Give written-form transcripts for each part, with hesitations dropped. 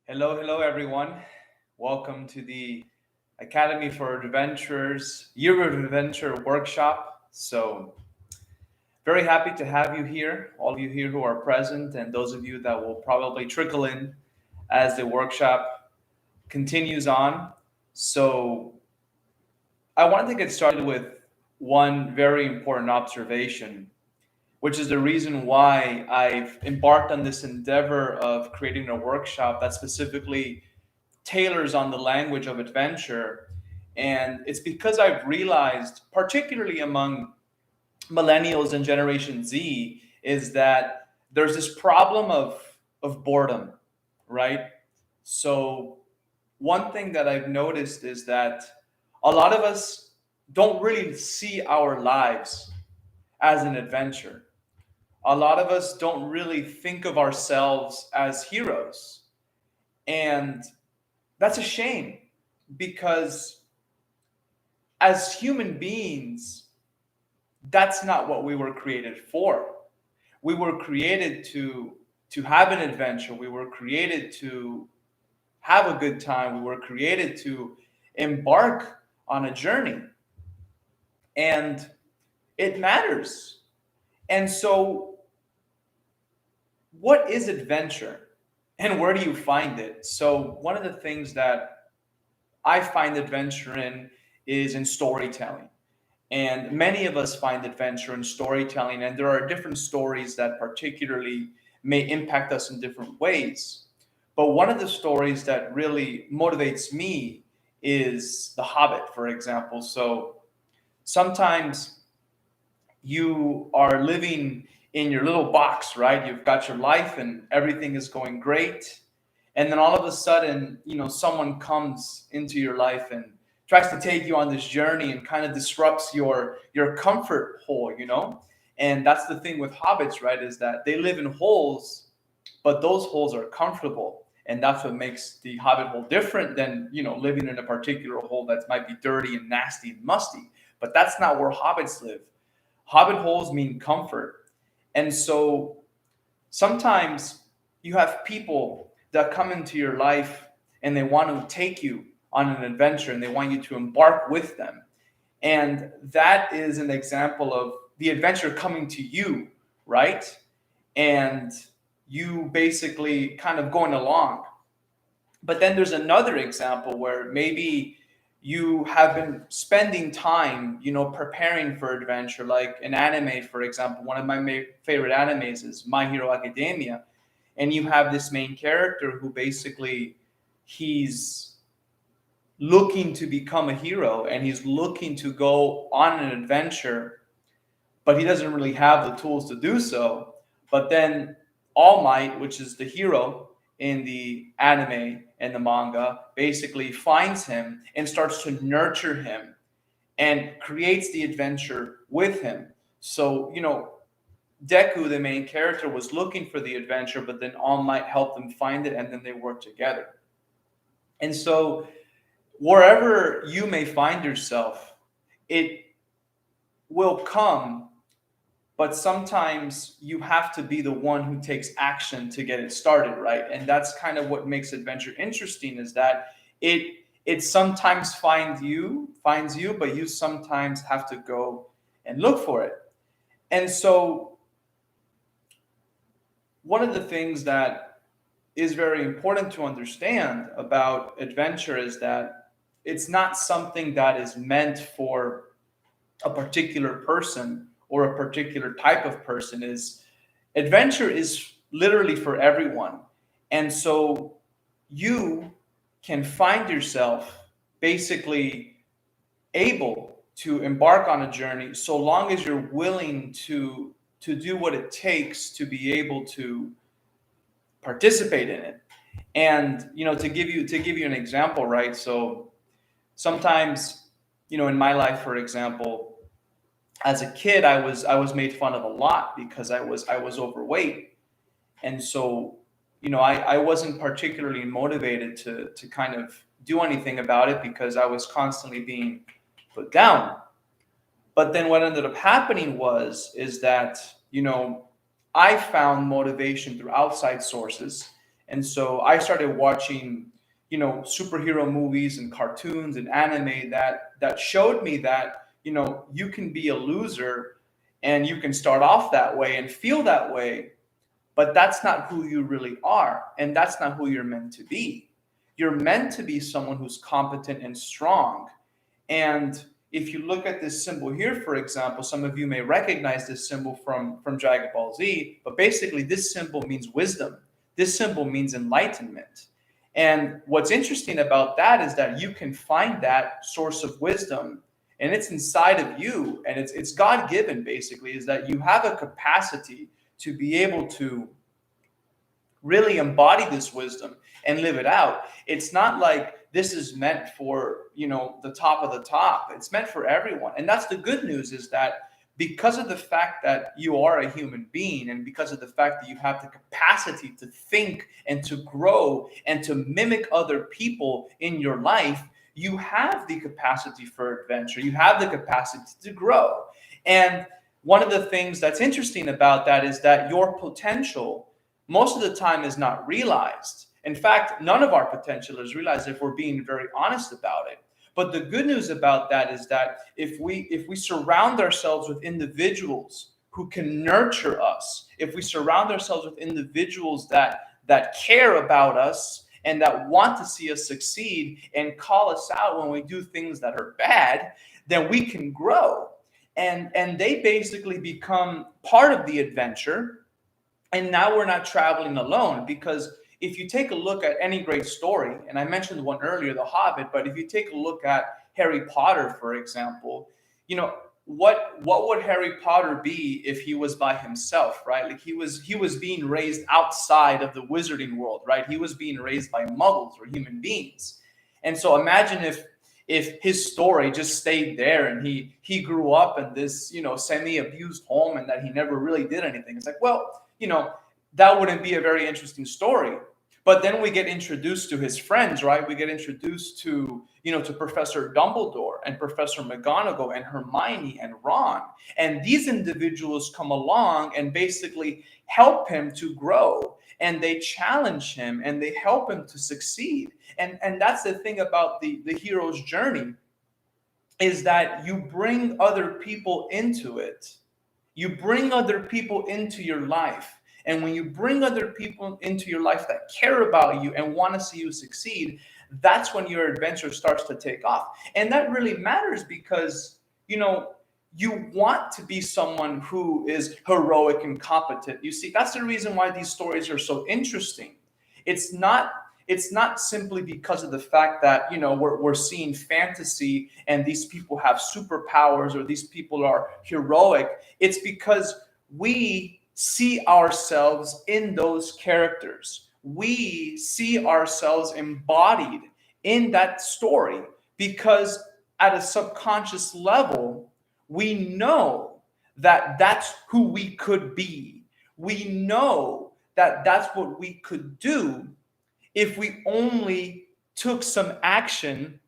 Hello, everyone. Welcome to the Academy for Adventurers Year of Adventure workshop. Very happy to have you here, all of you here who are present, and those of you that will probably trickle in as the workshop continues on. So, I wanted to get started with one very important observation, which is the reason why I've embarked on this endeavor of creating a workshop that specifically tailors on the language of adventure. And it's because I've realized, particularly among millennials and Generation Z, is that there's this problem of boredom, right? So, one thing that I've noticed is that a lot of us don't really see our lives as an adventure. A lot of us don't really think of ourselves as heroes. And that's a shame because as human beings, that's not what we were created for. We were created to have an adventure. We were created to have a good time. We were created to embark on a journey. And it matters. And so, what is adventure and where do you find it? So, one of the things that I find adventure is in storytelling. And many of us find adventure in storytelling, and there are different stories that particularly may impact us in different ways. But one of the stories that really motivates me is The Hobbit, for example. So sometimes you are living in your little box, right? You've got your life and everything is going great. And then all of a sudden, someone comes into your life and tries to take you on this journey and kind of disrupts your comfort hole. And that's the thing with hobbits, right? Is that they live in holes, but those holes are comfortable. And that's what makes the hobbit hole different than, living in a particular hole that might be dirty and nasty and musty. But that's not where hobbits live. Hobbit holes mean comfort. And so sometimes you have people that come into your life and they want to take you on an adventure and they want you to embark with them. And that is an example of the adventure coming to you, right? And you basically kind of going along. But then there's another example where maybe you have been spending time, preparing for adventure, like an anime, for example. One of my favorite animes is My Hero Academia. And you have this main character who basically he's looking to become a hero and he's looking to go on an adventure, but he doesn't really have the tools to do so. But then All Might, which is the hero in the anime and the manga, basically finds him and starts to nurture him and creates the adventure with him. So, Deku, the main character, was looking for the adventure, but then All Might helped them find it, and then they worked together. And so, wherever you may find yourself, it will come, but sometimes you have to be the one who takes action to get it started, right? And that's kind of what makes adventure interesting, is that it sometimes finds you, but you sometimes have to go and look for it. And so one of the things that is very important to understand about adventure is that it's not something that is meant for a particular person or a particular type of person. Adventure is literally for everyone. And so you can find yourself basically able to embark on a journey so long as you're willing to do what it takes to be able to participate in it. And to give you an example, right? So sometimes, in my life, for example, as a kid, I was made fun of a lot because I was overweight. And so I wasn't particularly motivated to kind of do anything about it because I was constantly being put down. But then what ended up happening is that I found motivation through outside sources. And so I started watching, superhero movies and cartoons and anime that showed me that, you can be a loser and you can start off that way and feel that way, but that's not who you really are. And that's not who you're meant to be. You're meant to be someone who's competent and strong. And if you look at this symbol here, for example, some of you may recognize this symbol from Dragon Ball Z, but basically this symbol means wisdom. This symbol means enlightenment. And what's interesting about that is that you can find that source of wisdom, and it's inside of you, and it's God-given, basically, is that you have a capacity to be able to really embody this wisdom and live it out. It's not like this is meant for, the top of the top. It's meant for everyone. And that's the good news, is that because of the fact that you are a human being, and because of the fact that you have the capacity to think and to grow and to mimic other people in your life, you have the capacity for adventure. You have the capacity to grow. And one of the things that's interesting about that is that your potential most of the time is not realized. In fact, none of our potential is realized if we're being very honest about it. But the good news about that is that if we surround ourselves with individuals who can nurture us, if we surround ourselves with individuals that care about us and that want to see us succeed and call us out when we do things that are bad, then we can grow. And they basically become part of the adventure. And now we're not traveling alone, because if you take a look at any great story, and I mentioned one earlier, The Hobbit, but if you take a look at Harry Potter, for example, what would Harry Potter be if he was by himself, right? Like he was being raised outside of the wizarding world, right? He was being raised by muggles or human beings. And so imagine if his story just stayed there and he grew up in this, semi-abused home and that he never really did anything. It's like, well, that wouldn't be a very interesting story. But then we get introduced to his friends, right? We get introduced to, to Professor Dumbledore and Professor McGonagall and Hermione and Ron. And these individuals come along and basically help him to grow. And they challenge him and they help him to succeed. And that's the thing about the hero's journey, is that you bring other people into it. You bring other people into your life. And when you bring other people into your life that care about you and want to see you succeed, that's when your adventure starts to take off. And that really matters because, you want to be someone who is heroic and competent. You see, that's the reason why these stories are so interesting. It's not simply because of the fact that, we're seeing fantasy and these people have superpowers or these people are heroic. It's because we see ourselves in those characters. We see ourselves embodied in that story because at a subconscious level, we know that that's who we could be. We know that that's what we could do if we only took some action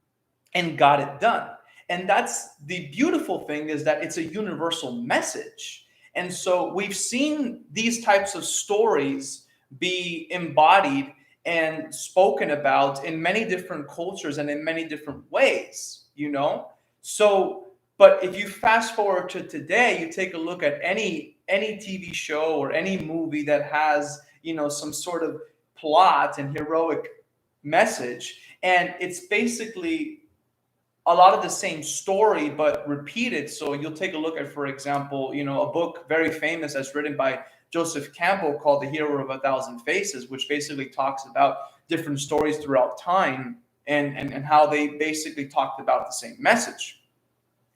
and got it done. And that's the beautiful thing, is that it's a universal message. And so we've seen these types of stories be embodied and spoken about in many different cultures and in many different ways, So, but if you fast forward to today, you take a look at any TV show or any movie that has, some sort of plot and heroic message, and it's basically a lot of the same story but repeated. So you'll take a look at, for example, a book very famous that's written by Joseph Campbell called The Hero of a Thousand Faces, which basically talks about different stories throughout time and how they basically talked about the same message,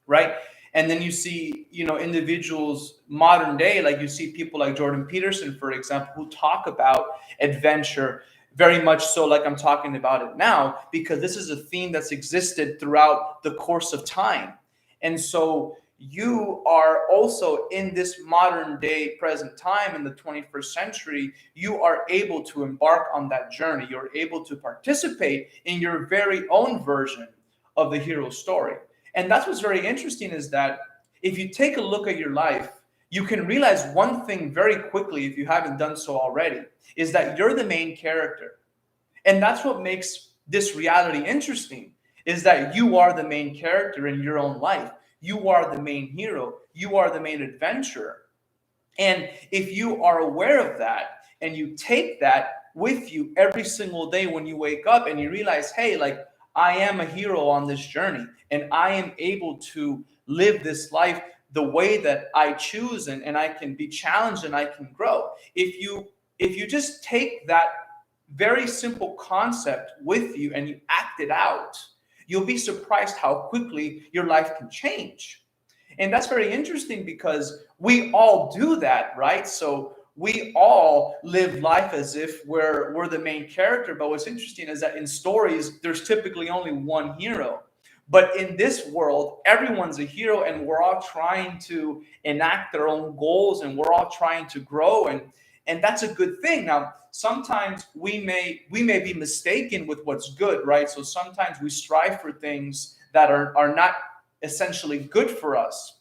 right? And then you see, individuals modern day, like you see people like Jordan Peterson, for example, who talk about adventure very much so like I'm talking about it now, because this is a theme that's existed throughout the course of time. And so you are also in this modern day present time in the 21st century, you are able to embark on that journey. You're able to participate in your very own version of the hero story. And that's what's very interesting, is that if you take a look at your life, you can realize one thing very quickly, if you haven't done so already, is that you're the main character. And that's what makes this reality interesting, is that you are the main character in your own life. You are the main hero. You are the main adventurer. And if you are aware of that and you take that with you every single day when you wake up and you realize, hey, like I am a hero on this journey and I am able to live this life the way that I choose, and I can be challenged and I can grow. If you just take that very simple concept with you and you act it out, you'll be surprised how quickly your life can change. And that's very interesting because we all do that, right? So we all live life as if we're the main character. But what's interesting is that in stories, there's typically only one hero. But in this world, everyone's a hero, and we're all trying to enact their own goals, and we're all trying to grow, and that's a good thing. Now, sometimes we may be mistaken with what's good, right? So sometimes we strive for things that are not essentially good for us,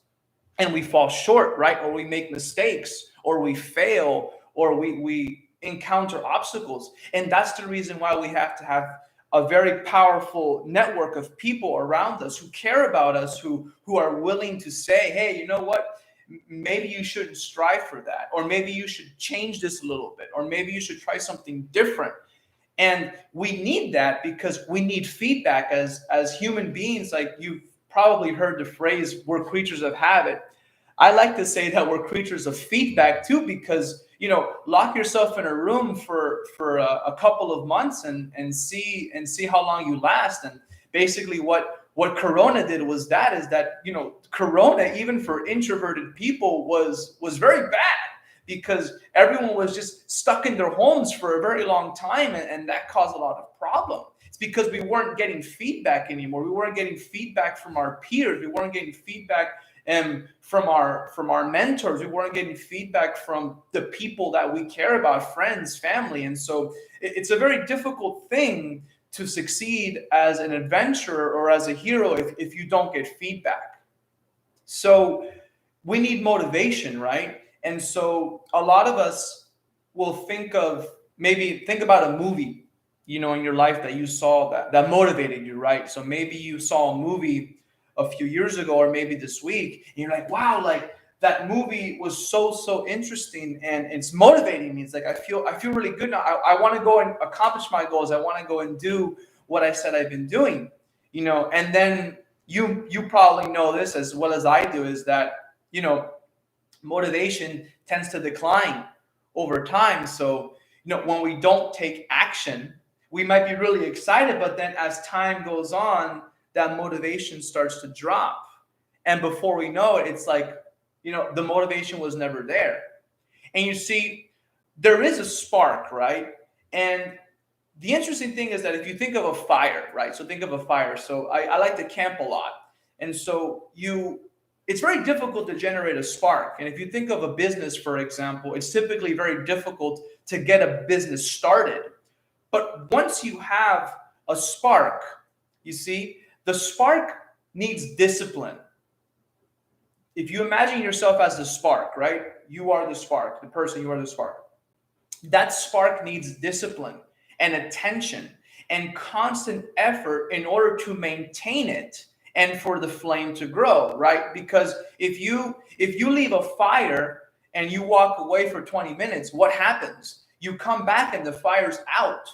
and we fall short, right? Or we make mistakes, or we fail, or we encounter obstacles. And that's the reason why we have to have a very powerful network of people around us who care about us, who are willing to say, hey, you know what, maybe you shouldn't strive for that, or maybe you should change this a little bit, or maybe you should try something different. And we need that because we need feedback as human beings. Like, you've probably heard the phrase, we're creatures of habit. I like to say that we're creatures of feedback too, because lock yourself in a room for a couple of months and see how long you last. And basically, what Corona did was that Corona, even for introverted people, was very bad, because everyone was just stuck in their homes for a very long time, and that caused a lot of problem. It's because we weren't getting feedback anymore. We weren't getting feedback from our peers. We weren't getting feedback from our mentors. We weren't getting feedback from the people that we care about, friends, family. And so it's a very difficult thing to succeed as an adventurer or as a hero if you don't get feedback. So we need motivation, right? And so a lot of us will think about a movie, in your life that you saw that motivated you, right? So maybe you saw a movie a few years ago, or maybe this week, and you're like, wow, like that movie was so interesting and it's motivating me. It's like I feel really good now. I want to go and accomplish my goals. I want to go and do what I said I've been doing, and then you probably know this as well as I do, is that motivation tends to decline over time. So when we don't take action, we might be really excited, but then as time goes on, that motivation starts to drop. And before we know it, it's like, the motivation was never there. And you see, there is a spark, right? And the interesting thing is that if you think of a fire, right? So think of a fire. So I like to camp a lot. And so it's very difficult to generate a spark. And if you think of a business, for example, it's typically very difficult to get a business started. But once you have a spark, you see, the spark needs discipline. If you imagine yourself as the spark, right? You are the spark, the person, you are the spark. That spark needs discipline and attention and constant effort in order to maintain it and for the flame to grow, right? Because if you leave a fire and you walk away for 20 minutes, what happens? You come back and the fire's out,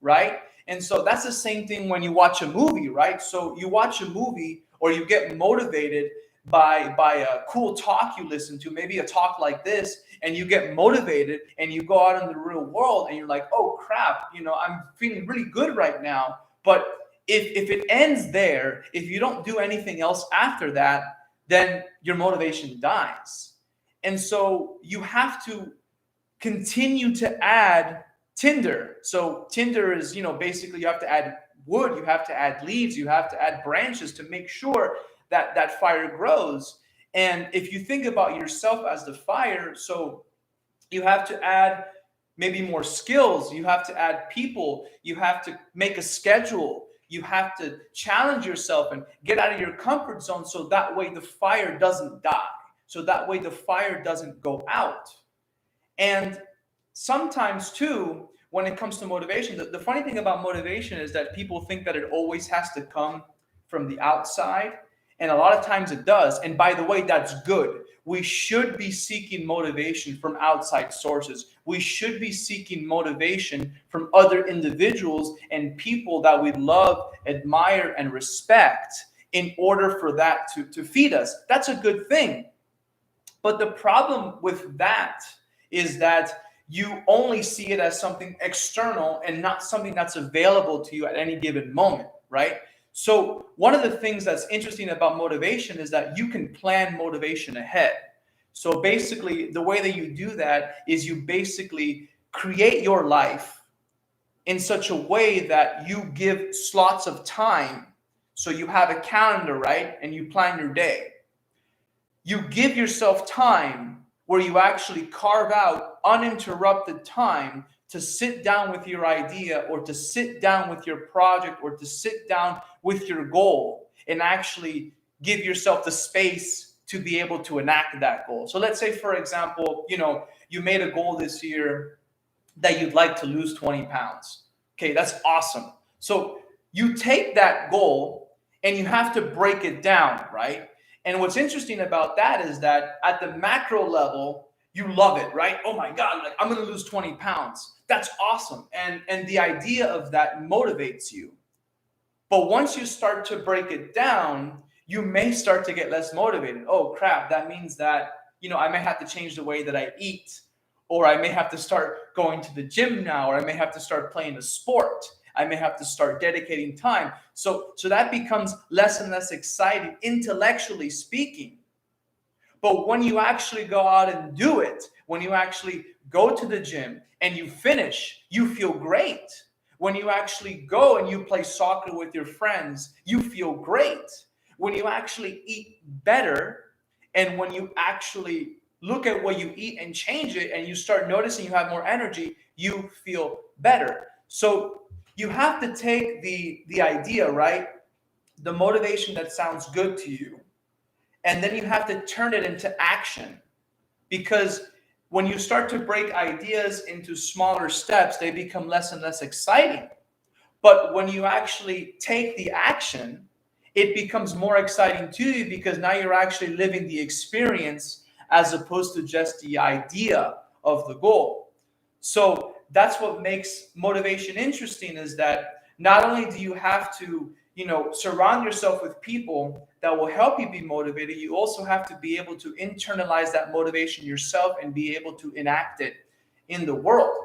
right? And so that's the same thing when you watch a movie, right? So you watch a movie or you get motivated by a cool talk you listen to, maybe a talk like this, and you get motivated and you go out in the real world and you're like, oh crap, I'm feeling really good right now. But if it ends there, if you don't do anything else after that, then your motivation dies. And so you have to continue to add tinder. So tinder is, basically you have to add wood, you have to add leaves, you have to add branches to make sure that that fire grows. And if you think about yourself as the fire, so you have to add maybe more skills, you have to add people, you have to make a schedule, you have to challenge yourself and get out of your comfort zone so that way the fire doesn't die. so that way the fire doesn't go out. And sometimes too, when it comes to motivation, the funny thing about motivation is that people think that it always has to come from the outside. And a lot of times it does. And by the way, that's good. We should be seeking motivation from outside sources. We should be seeking motivation from other individuals and people that we love, admire, and respect in order for that to feed us. That's a good thing. But the problem with that is that you only see it as something external and not something that's available to you at any given moment, right? So one of the things that's interesting about motivation is that you can plan motivation ahead. So basically, the way that you do that is you basically create your life in such a way that you give slots of time. So you have a calendar, right? And you plan your day. You give yourself time where you actually carve out uninterrupted time to sit down with your idea or to sit down with your project or to sit down with your goal and actually give yourself the space to be able to enact that goal. So let's say, for example, you made a goal this year that you'd like to lose 20 pounds. Okay, that's awesome. So you take that goal and you have to break it down, right? And what's interesting about that is that at the macro level, you love it, right? Oh my God, like I'm going to lose 20 pounds. That's awesome. And the idea of that motivates you. But once you start to break it down, you may start to get less motivated. Oh crap, that means that, I may have to change the way that I eat, or I may have to start going to the gym now, or I may have to start playing a sport. I may have to start dedicating time. So that becomes less and less exciting, intellectually speaking. But when you actually go out and do it, when you actually go to the gym and you finish, you feel great. When you actually go and you play soccer with your friends, you feel great. When you actually eat better, and when you actually look at what you eat and change it, and you start noticing you have more energy, you feel better. So you have to take the idea, right? The motivation that sounds good to you, and then you have to turn it into action. Because when you start to break ideas into smaller steps, they become less and less exciting. But when you actually take the action, it becomes more exciting to you because now you're actually living the experience as opposed to just the idea of the goal. So that's what makes motivation interesting, is that not only do you have to, surround yourself with people that will help you be motivated, you also have to be able to internalize that motivation yourself and be able to enact it in the world.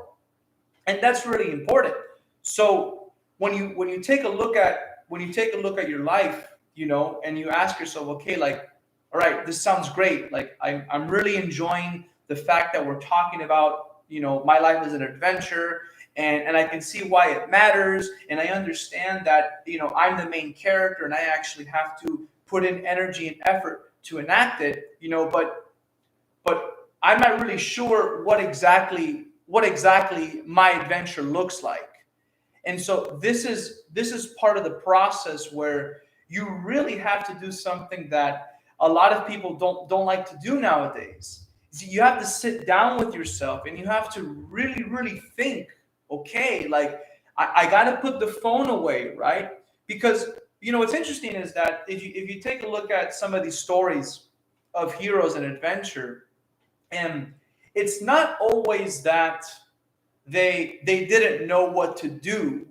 And that's really important. So when you take a look at your life, and you ask yourself, okay, like, all right, this sounds great. Like I'm really enjoying the fact that we're talking about, my life is an adventure, and I can see why it matters. And I understand that, I'm the main character and I actually have to put in energy and effort to enact it, but I'm not really sure what exactly my adventure looks like. And so this is part of the process where you really have to do something that a lot of people don't like to do nowadays. You have to sit down with yourself and you have to really, really think, okay, like I got to put the phone away, right? Because, what's interesting is that if you take a look at some of these stories of heroes and adventure, and it's not always that they didn't know what to do.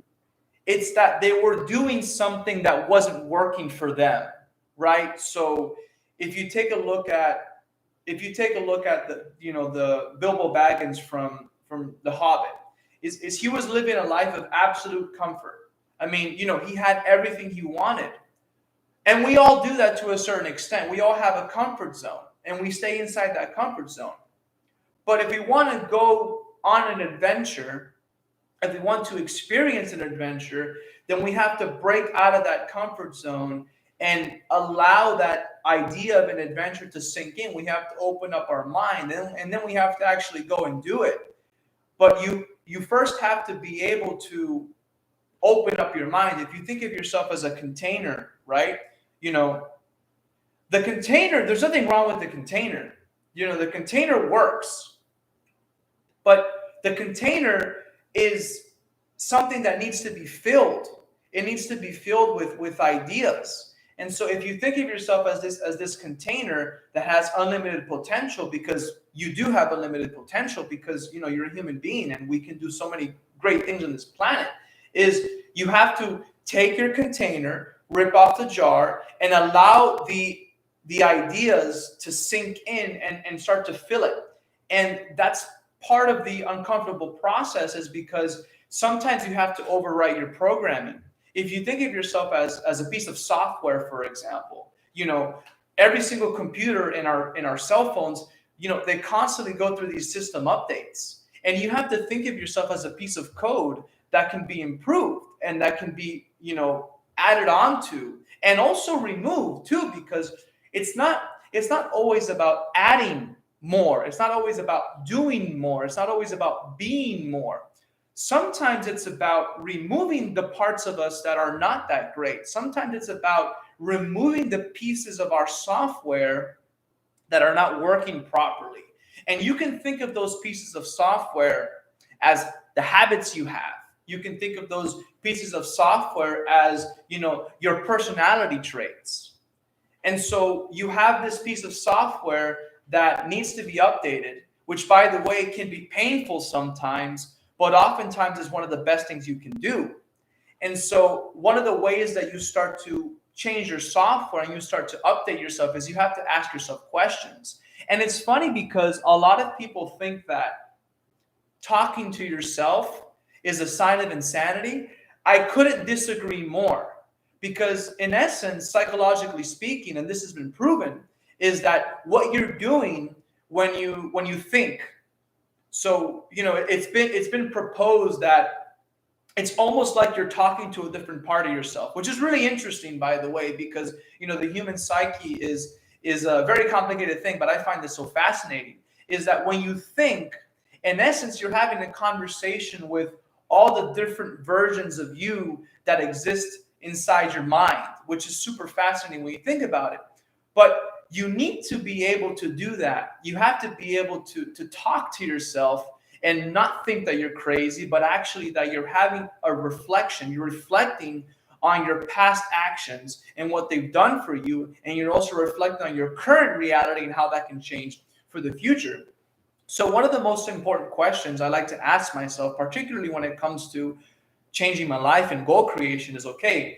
It's that they were doing something that wasn't working for them, right? So if you take a look at the Bilbo Baggins from The Hobbit, is he was living a life of absolute comfort. I mean, he had everything he wanted. And we all do that to a certain extent. We all have a comfort zone and we stay inside that comfort zone. But if we want to go on an adventure, if we want to experience an adventure, then we have to break out of that comfort zone and allow that idea of an adventure to sink in. We have to open up our mind, and then we have to actually go and do it. But you first have to be able to open up your mind. If you think of yourself as a container, right? The container, there's nothing wrong with the container. The container works, but the container is something that needs to be filled. It needs to be filled with ideas. And so if you think of yourself as this container that has unlimited potential, because you do have unlimited potential, because you're a human being and we can do so many great things on this planet, is you have to take your container, rip off the jar, and allow the ideas to sink in and start to fill it. And that's part of the uncomfortable process, is because sometimes you have to overwrite your programming. If you think of yourself as a piece of software, for example, every single computer in our cell phones, they constantly go through these system updates. And you have to think of yourself as a piece of code that can be improved and that can be, added on to and also removed too, because it's not always about adding more. It's not always about doing more. It's not always about being more. Sometimes it's about removing the parts of us that are not that great. Sometimes it's about removing the pieces of our software that are not working properly. And you can think of those pieces of software as the habits you have. You can think of those pieces of software as, your personality traits. And so you have this piece of software that needs to be updated, which, by the way, can be painful sometimes, but oftentimes is one of the best things you can do. And so one of the ways that you start to change your software and you start to update yourself is you have to ask yourself questions. And it's funny because a lot of people think that talking to yourself is a sign of insanity. I couldn't disagree more, because in essence, psychologically speaking, and this has been proven, is that what you're doing when you think. So, it's been proposed that it's almost like you're talking to a different part of yourself, which is really interesting, by the way, because, the human psyche is a very complicated thing, but I find this so fascinating, is that when you think, in essence, you're having a conversation with all the different versions of you that exist inside your mind, which is super fascinating when you think about it. But you need to be able to do that. You have to be able to talk to yourself and not think that you're crazy, but actually that you're having a reflection. You're reflecting on your past actions and what they've done for you. And you're also reflecting on your current reality and how that can change for the future. So one of the most important questions I like to ask myself, particularly when it comes to changing my life and goal creation, is, okay,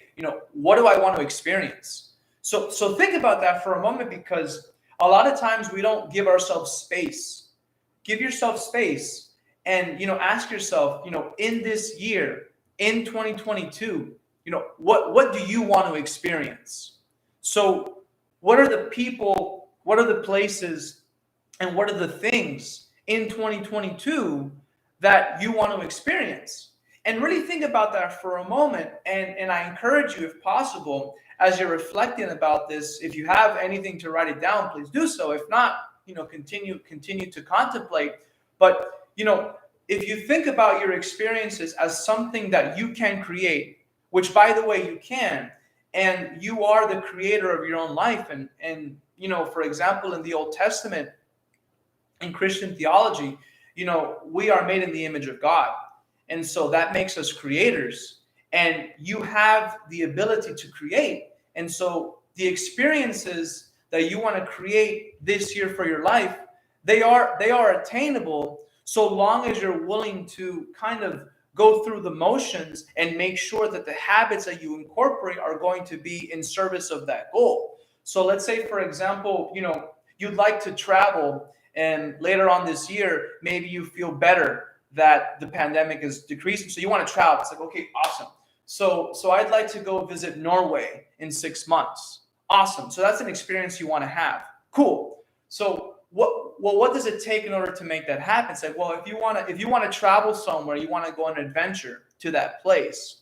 what do I want to experience? So think about that for a moment, because a lot of times we don't give ourselves space. Give yourself space and, ask yourself, in this year, in 2022, what do you want to experience? So what are the people, what are the places, and what are the things in 2022 that you want to experience? And really think about that for a moment. And I encourage you, if possible, as you're reflecting about this, if you have anything to write it down, please do so. If not, continue to contemplate. But, if you think about your experiences as something that you can create, which, by the way, you can, and you are the creator of your own life. And for example, in the Old Testament, in Christian theology, we are made in the image of God. And so that makes us creators, and you have the ability to create. And so the experiences that you want to create this year for your life, they are attainable, so long as you're willing to kind of go through the motions and make sure that the habits that you incorporate are going to be in service of that goal. So let's say, for example, you'd like to travel, and later on this year, maybe you feel better that the pandemic is decreasing, so you want to travel. It's like, okay, awesome. So I'd like to go visit Norway in 6 months. Awesome. So that's an experience you want to have. Cool. So what does it take in order to make that happen? It's like, well, if you want to travel somewhere, you want to go on an adventure to that place,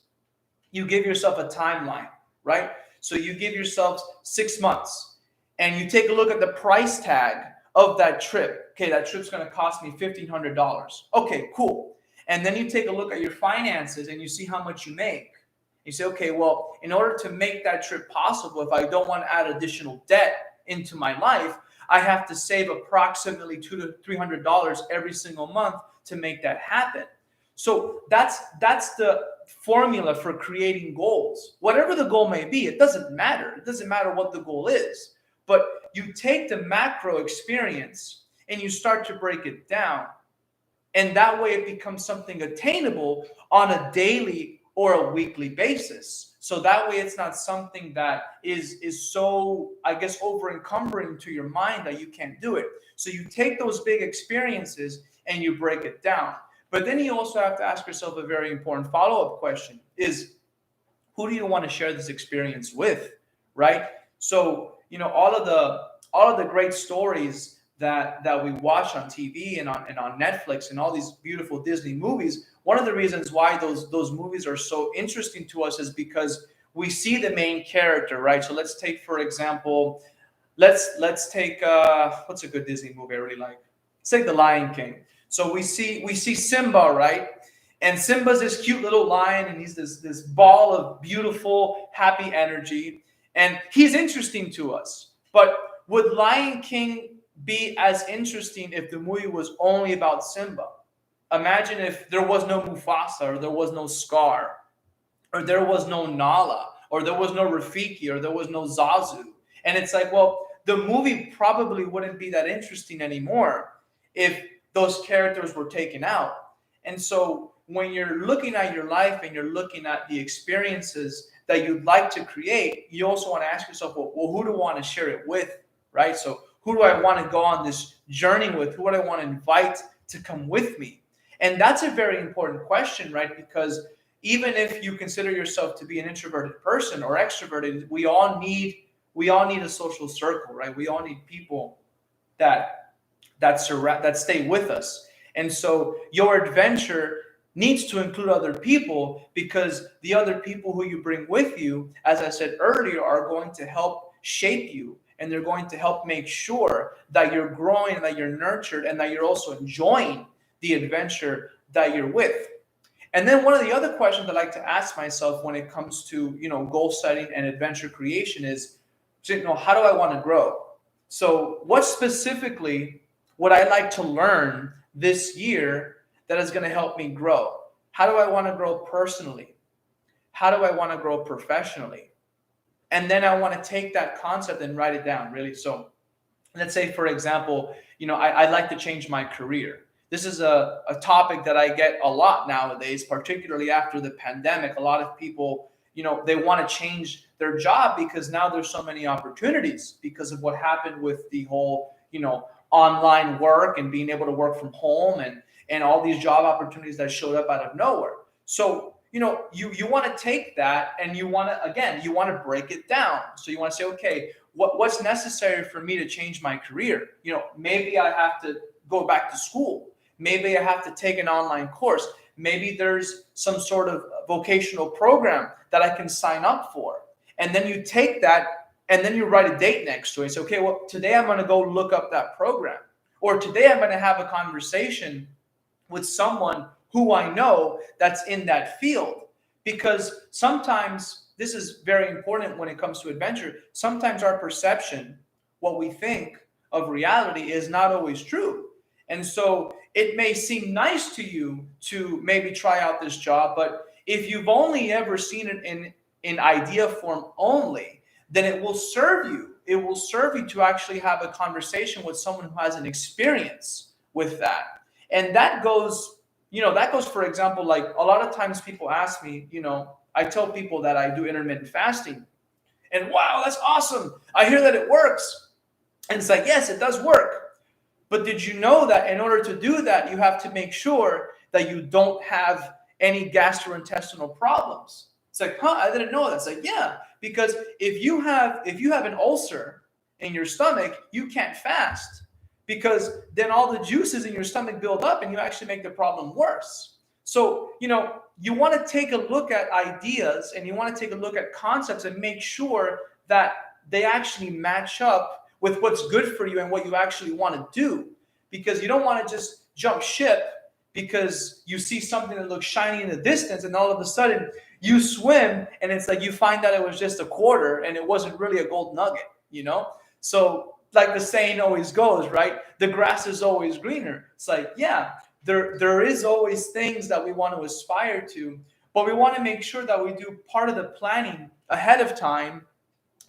you give yourself a timeline, right? So you give yourself 6 months, and you take a look at the price tag of that trip. Okay, that trip's going to cost me $1,500. Okay, cool. And then you take a look at your finances and you see how much you make. You say, okay, well, in order to make that trip possible, if I don't want to add additional debt into my life, I have to save approximately $200 to $300 every single month to make that happen. So that's the formula for creating goals. Whatever the goal may be, it doesn't matter. It doesn't matter what the goal is. But you take the macro experience and you start to break it down. And that way it becomes something attainable on a daily or a weekly basis. So that way it's not something that is so, I guess, over encumbering to your mind that you can't do it. So you take those big experiences and you break it down. But then you also have to ask yourself a very important follow-up question is, who do you want to share this experience with, right? So, all of the great stories that we watch on TV and on Netflix and all these beautiful Disney movies, one of the reasons why those movies are so interesting to us is because we see the main character, right? So let's take, for example, let's take what's a good Disney movie I really like? Let's take The Lion King. So we see Simba, right? And Simba's this cute little lion, and he's this ball of beautiful, happy energy, and he's interesting to us. But would Lion King be as interesting if the movie was only about Simba? Imagine if there was no Mufasa, or there was no Scar, or there was no Nala, or there was no Rafiki, or there was no Zazu. And it's like, well, the movie probably wouldn't be that interesting anymore if those characters were taken out. And so when you're looking at your life and you're looking at the experiences that you'd like to create, you also want to ask yourself, well, who do I want to share it with, right? So who do I want to go on this journey with? Who do I want to invite to come with me? And that's a very important question, right? Because even if you consider yourself to be an introverted person or extroverted, we all need a social circle, right? We all need people that stay with us. And so your adventure needs to include other people, because the other people who you bring with you, as I said earlier, are going to help shape you, and they're going to help make sure that you're growing, that you're nurtured, and that you're also enjoying the adventure that you're with. And then one of the other questions I like to ask myself when it comes to, goal setting and adventure creation is, how do I want to grow? So what specifically would I like to learn this year that is going to help me grow? How do I want to grow personally? How do I want to grow professionally? And then I want to take that concept and write it down, really. So let's say, for example, I'd like to change my career. This is a topic that I get a lot nowadays, particularly after the pandemic. A lot of people, they want to change their job because now there's so many opportunities because of what happened with the whole, online work and being able to work from home and all these job opportunities that showed up out of nowhere. So, you want to take that and you want to break it down. So you want to say, okay, what's necessary for me to change my career? Maybe I have to go back to school. Maybe I have to take an online course. Maybe there's some sort of vocational program that I can sign up for. And then you take that and then you write a date next to it. Say, okay, well, today I'm going to go look up that program. Or today I'm going to have a conversation with someone who I know that's in that field. Because sometimes, this is very important when it comes to adventure, sometimes our perception, what we think of reality, is not always true. And so it may seem nice to you to maybe try out this job, but if you've only ever seen it in idea form only, then it will serve you. It will serve you to actually have a conversation with someone who has an experience with that. And that goes, for example, like a lot of times people ask me, I tell people that I do intermittent fasting. And wow, that's awesome. I hear that it works. And it's like, yes, it does work. But did you know that in order to do that, you have to make sure that you don't have any gastrointestinal problems? It's like, I didn't know that. It's like, yeah, because if you have an ulcer in your stomach, you can't fast, because then all the juices in your stomach build up and you actually make the problem worse. So, you want to take a look at ideas and you want to take a look at concepts and make sure that they actually match up with what's good for you and what you actually want to do. Because you don't want to just jump ship because you see something that looks shiny in the distance and all of a sudden you swim and it's like you find out it was just a quarter and it wasn't really a gold nugget, So like the saying always goes, right? The grass is always greener. It's like, yeah, there is always things that we want to aspire to, but we want to make sure that we do part of the planning ahead of time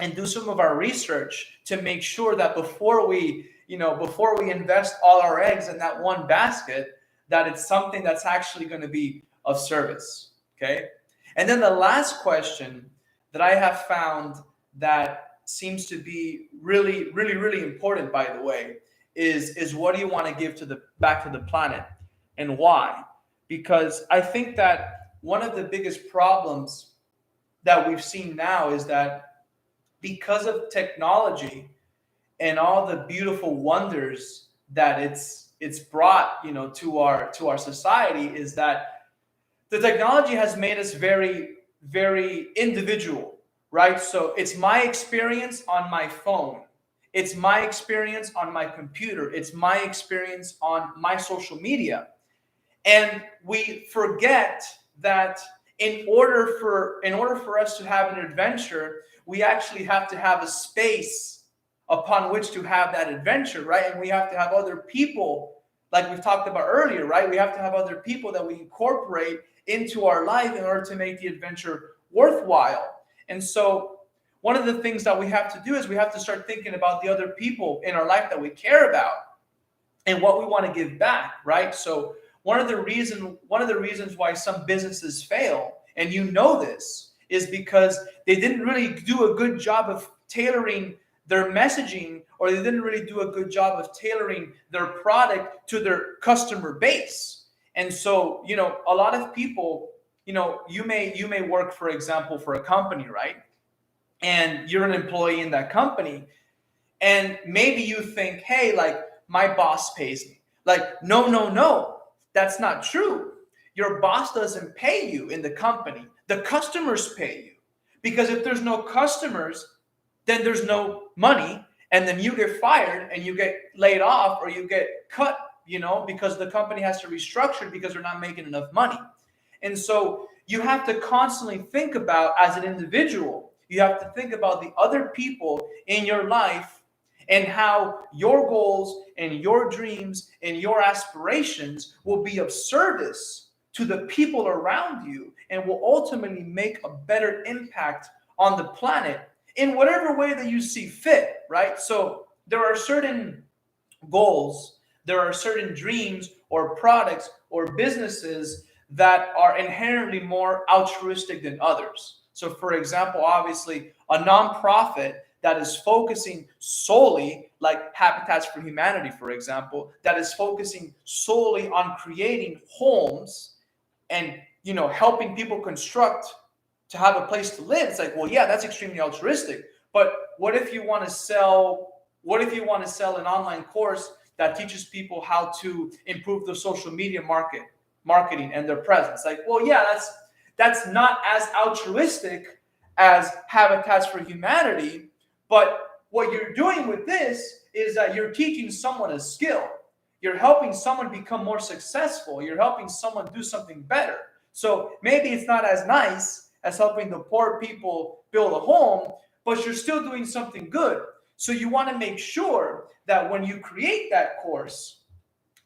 and do some of our research to make sure that before we invest all our eggs in that one basket, that it's something that's actually going to be of service. Okay. And then the last question that I have found that seems to be really, really, really important, by the way, is what do you want to give to the back to the planet, and why? Because I think that one of the biggest problems that we've seen now is that because of technology and all the beautiful wonders that it's brought, to our society, is that the technology has made us very, very individual, right? So it's my experience on my phone, it's my experience on my computer, it's my experience on my social media. And we forget that in order for us to have an adventure, we actually have to have a space upon which to have that adventure, right? And we have to have other people, like we've talked about earlier, right? We have to have other people that we incorporate into our life in order to make the adventure worthwhile. And so one of the things that we have to do is we have to start thinking about the other people in our life that we care about and what we want to give back, right? So one of the reasons why some businesses fail, and this, is because they didn't really do a good job of tailoring their messaging, or they didn't really do a good job of tailoring their product to their customer base. And so, a lot of people, you may work, for example, for a company, right? And you're an employee in that company, and maybe you think, hey, like, my boss pays me. Like, no, that's not true. Your boss doesn't pay you in the company. The customers pay you. Because if there's no customers, then there's no money, and then you get fired and you get laid off, or you get cut, because the company has to restructure because they're not making enough money. And so you have to constantly think about, as an individual, you have to think about the other people in your life and how your goals and your dreams and your aspirations will be of service to the people around you and will ultimately make a better impact on the planet in whatever way that you see fit, right? So there are certain goals, there are certain dreams or products or businesses that are inherently more altruistic than others. So for example, obviously, a nonprofit that is focusing solely, like Habitats for Humanity, for example, that is focusing solely on creating homes and helping people construct to have a place to live. It's like, well, yeah, that's extremely altruistic. But what if you want to sell an online course that teaches people how to improve the social media marketing and their presence? Like, well, yeah, that's not as altruistic as Habitats for Humanity. But what you're doing with this is that you're teaching someone a skill. You're helping someone become more successful. You're helping someone do something better. So maybe it's not as nice as helping the poor people build a home, but you're still doing something good. So you want to make sure that when you create that course,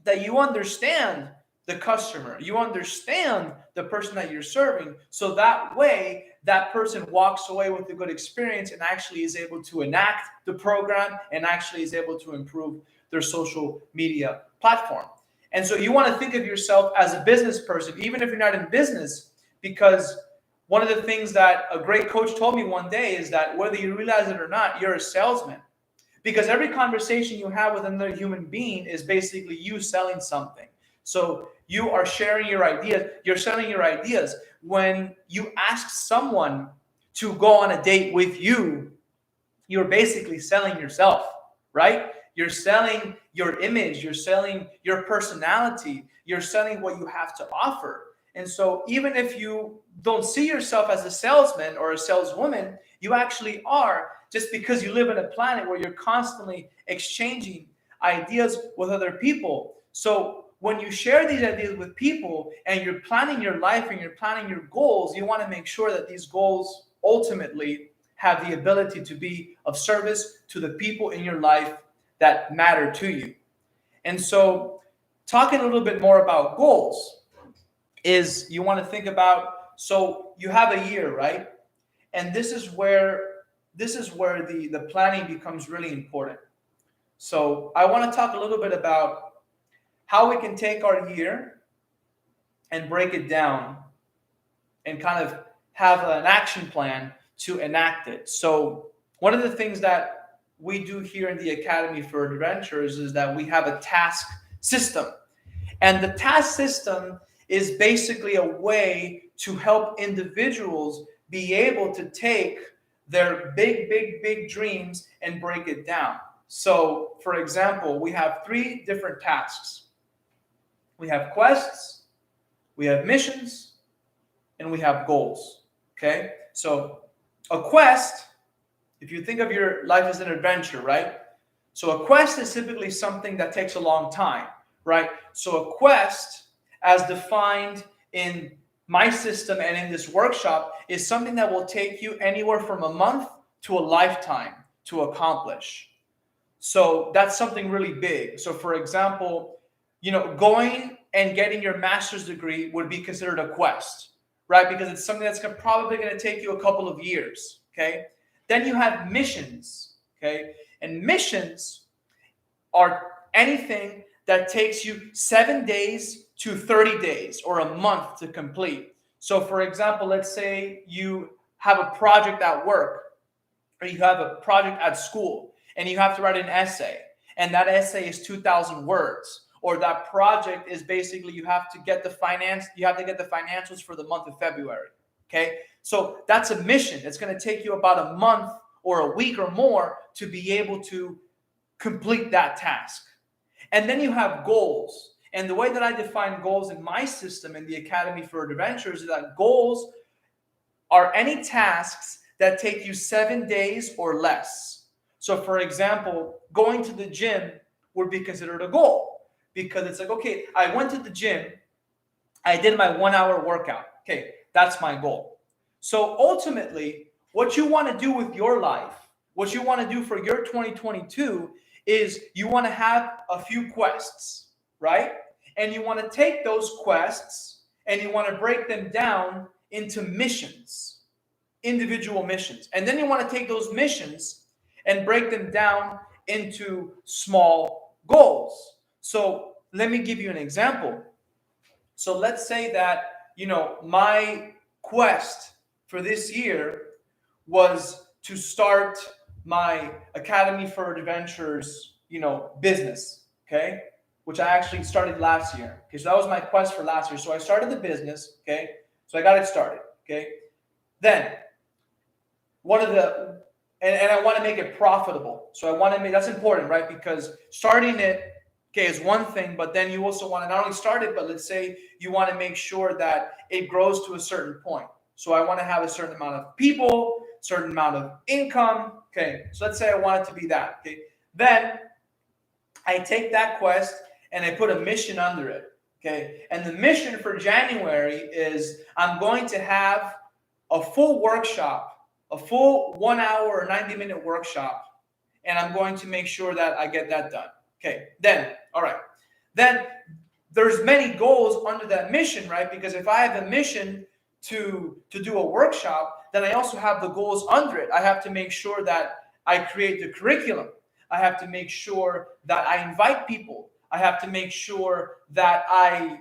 that you understand the customer, you understand the person that you're serving, so that way that person walks away with a good experience and actually is able to enact the program and actually is able to improve their social media platform. And so you want to think of yourself as a business person, even if you're not in business, because one of the things that a great coach told me one day is that whether you realize it or not, you're a salesman. Because every conversation you have with another human being is basically you selling something. So you are sharing your ideas, you're selling your ideas. When you ask someone to go on a date with you, you're basically selling yourself, right? You're selling your image, you're selling your personality, you're selling what you have to offer. And so even if you don't see yourself as a salesman or a saleswoman, you actually are, just because you live in a planet where you're constantly exchanging ideas with other people. So when you share these ideas with people and you're planning your life and you're planning your goals, you want to make sure that these goals ultimately have the ability to be of service to the people in your life that matter to you. And so talking a little bit more about goals is you want to think about, so you have a year, right? And this is where the planning becomes really important. So I want to talk a little bit about how we can take our year and break it down and kind of have an action plan to enact it. So one of the things that we do here in the Academy for Adventurers is that we have a task system. And the task system is basically a way to help individuals be able to take their big dreams and break it down. So, for example, we have 3 different tasks. We have quests, we have missions, and we have goals. Okay? So, a quest, if you think of your life as an adventure, right? So, a quest is typically something that takes a long time, right? So, a quest, as defined in my system and in this workshop, is something that will take you anywhere from a month to a lifetime to accomplish. So that's something really big. So for example, going and getting your master's degree would be considered a quest, right? Because it's something that's probably going to take you a couple of years, okay? Then you have missions, okay? And missions are anything that takes you 7 days to 30 days or a month to complete. So for example, let's say you have a project at work or you have a project at school and you have to write an essay, and that essay is 2,000 words, or that project is basically you have to get the financials for the month of February. Okay, so that's a mission. It's going to take you about a month or a week or more to be able to complete that task. And then you have goals. And the way that I define goals in my system in the Academy for Adventurers is that goals are any tasks that take you 7 days or less. So for example, going to the gym would be considered a goal, because it's like, okay, I went to the gym, I did my 1 hour workout. Okay, that's my goal. So ultimately, what you want to do with your life, what you want to do for your 2022 is you want to have a few quests, right? And you want to take those quests and you want to break them down into missions, individual missions. And then you want to take those missions and break them down into small goals. So let me give you an example. So let's say that, my quest for this year was to start my Academy for Adventurers, business, okay? Which I actually started last year. Okay, so that was my quest for last year. So I started the business, okay? So I got it started, okay? Then and I want to make it profitable. So I want to that's important, right? Because starting it, okay, is one thing, but then you also want to not only start it, but let's say you want to make sure that it grows to a certain point. So I want to have a certain amount of people, certain amount of income. Okay, so let's say I want it to be that. Okay, then I take that quest and I put a mission under it. Okay, and the mission for January is I'm going to have a full workshop, a full 1 hour or 90-minute workshop, and I'm going to make sure that I get that done. Okay, then, all right. Then there's many goals under that mission, right? Because if I have a mission to do a workshop, then I also have the goals under it. I have to make sure that I create the curriculum. I have to make sure that I invite people. I have to make sure that I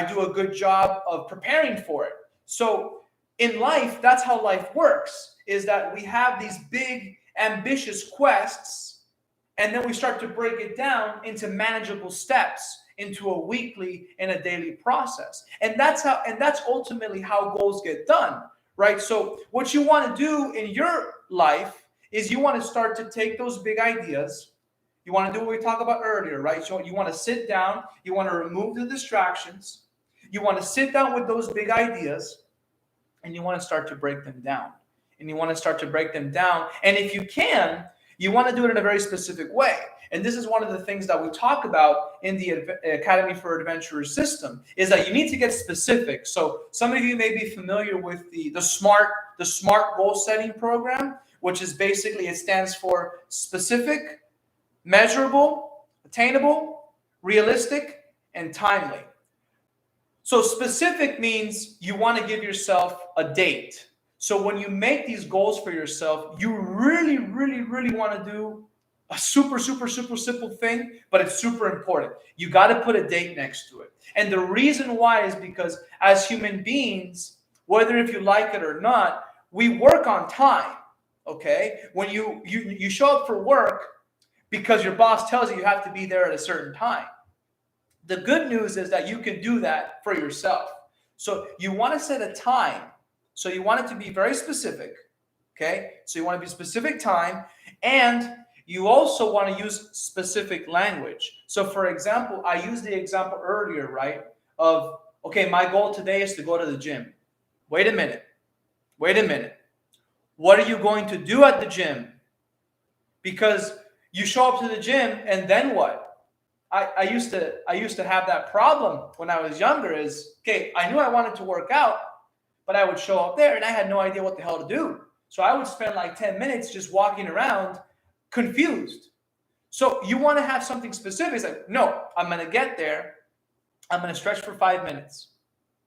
do a good job of preparing for it. So in life, that's how life works, is that we have these big, ambitious quests, and then we start to break it down into manageable steps, into a weekly and a daily process. And that's ultimately how goals get done, right? So what you want to do in your life is you want to start to take those big ideas. You want to do what we talked about earlier, right? So you want to sit down, you want to remove the distractions, you want to sit down with those big ideas, and you want to start to break them down. And if you can, you want to do it in a very specific way. And this is one of the things that we talk about in the Academy for Adventurers system, is that you need to get specific. So some of you may be familiar with the SMART goal setting program, which is basically, it stands for specific, measurable, attainable, realistic, and timely. So specific means you want to give yourself a date. So when you make these goals for yourself, you really, really, really want to do a super, super, super simple thing, but it's super important. You got to put a date next to it. And the reason why is because as human beings, whether if you like it or not, we work on time. Okay? When you show up for work because your boss tells you you have to be there at a certain time. The good news is that you can do that for yourself. So you want to set a time. So you want it to be very specific. Okay? So you want to be specific time, and you also want to use specific language. So for example, I used the example earlier, right? Of, okay, my goal today is to go to the gym. Wait a minute. Wait a minute. What are you going to do at the gym? Because you show up to the gym and then what? I used to have that problem when I was younger is, okay, I knew I wanted to work out, but I would show up there and I had no idea what the hell to do. So I would spend like 10 minutes just walking around confused. So you want to have something specific. It's like, no, I'm going to get there. I'm going to stretch for 5 minutes.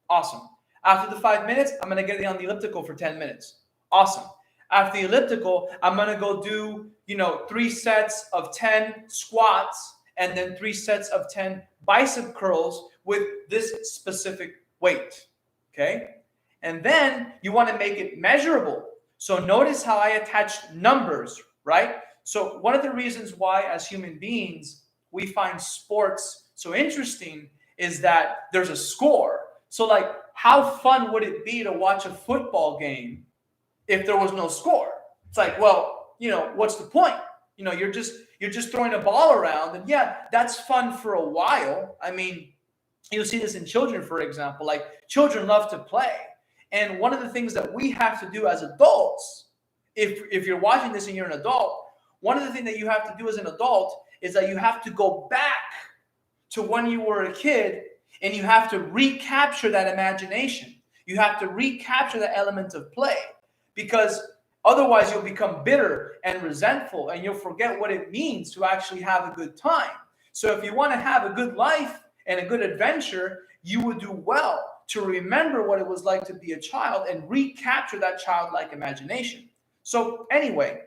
Awesome. After the 5 minutes, I'm going to get on the elliptical for 10 minutes. Awesome. After the elliptical, I'm going to go do, 3 sets of 10 squats and then 3 sets of 10 bicep curls with this specific weight. Okay. And then you want to make it measurable. So notice how I attached numbers, right? So one of the reasons why as human beings, we find sports so interesting is that there's a score. So like, how fun would it be to watch a football game if there was no score? It's like, well, what's the point? You're just throwing a ball around, and yeah, that's fun for a while. I mean, you'll see this in children, for example. Like, children love to play. And one of the things that we have to do as adults, if you're watching this and you're an adult, one of the things that you have to do as an adult is that you have to go back to when you were a kid and you have to recapture that imagination. You have to recapture the element of play, because otherwise you'll become bitter and resentful and you'll forget what it means to actually have a good time. So if you want to have a good life and a good adventure, you would do well to remember what it was like to be a child and recapture that childlike imagination. So anyway,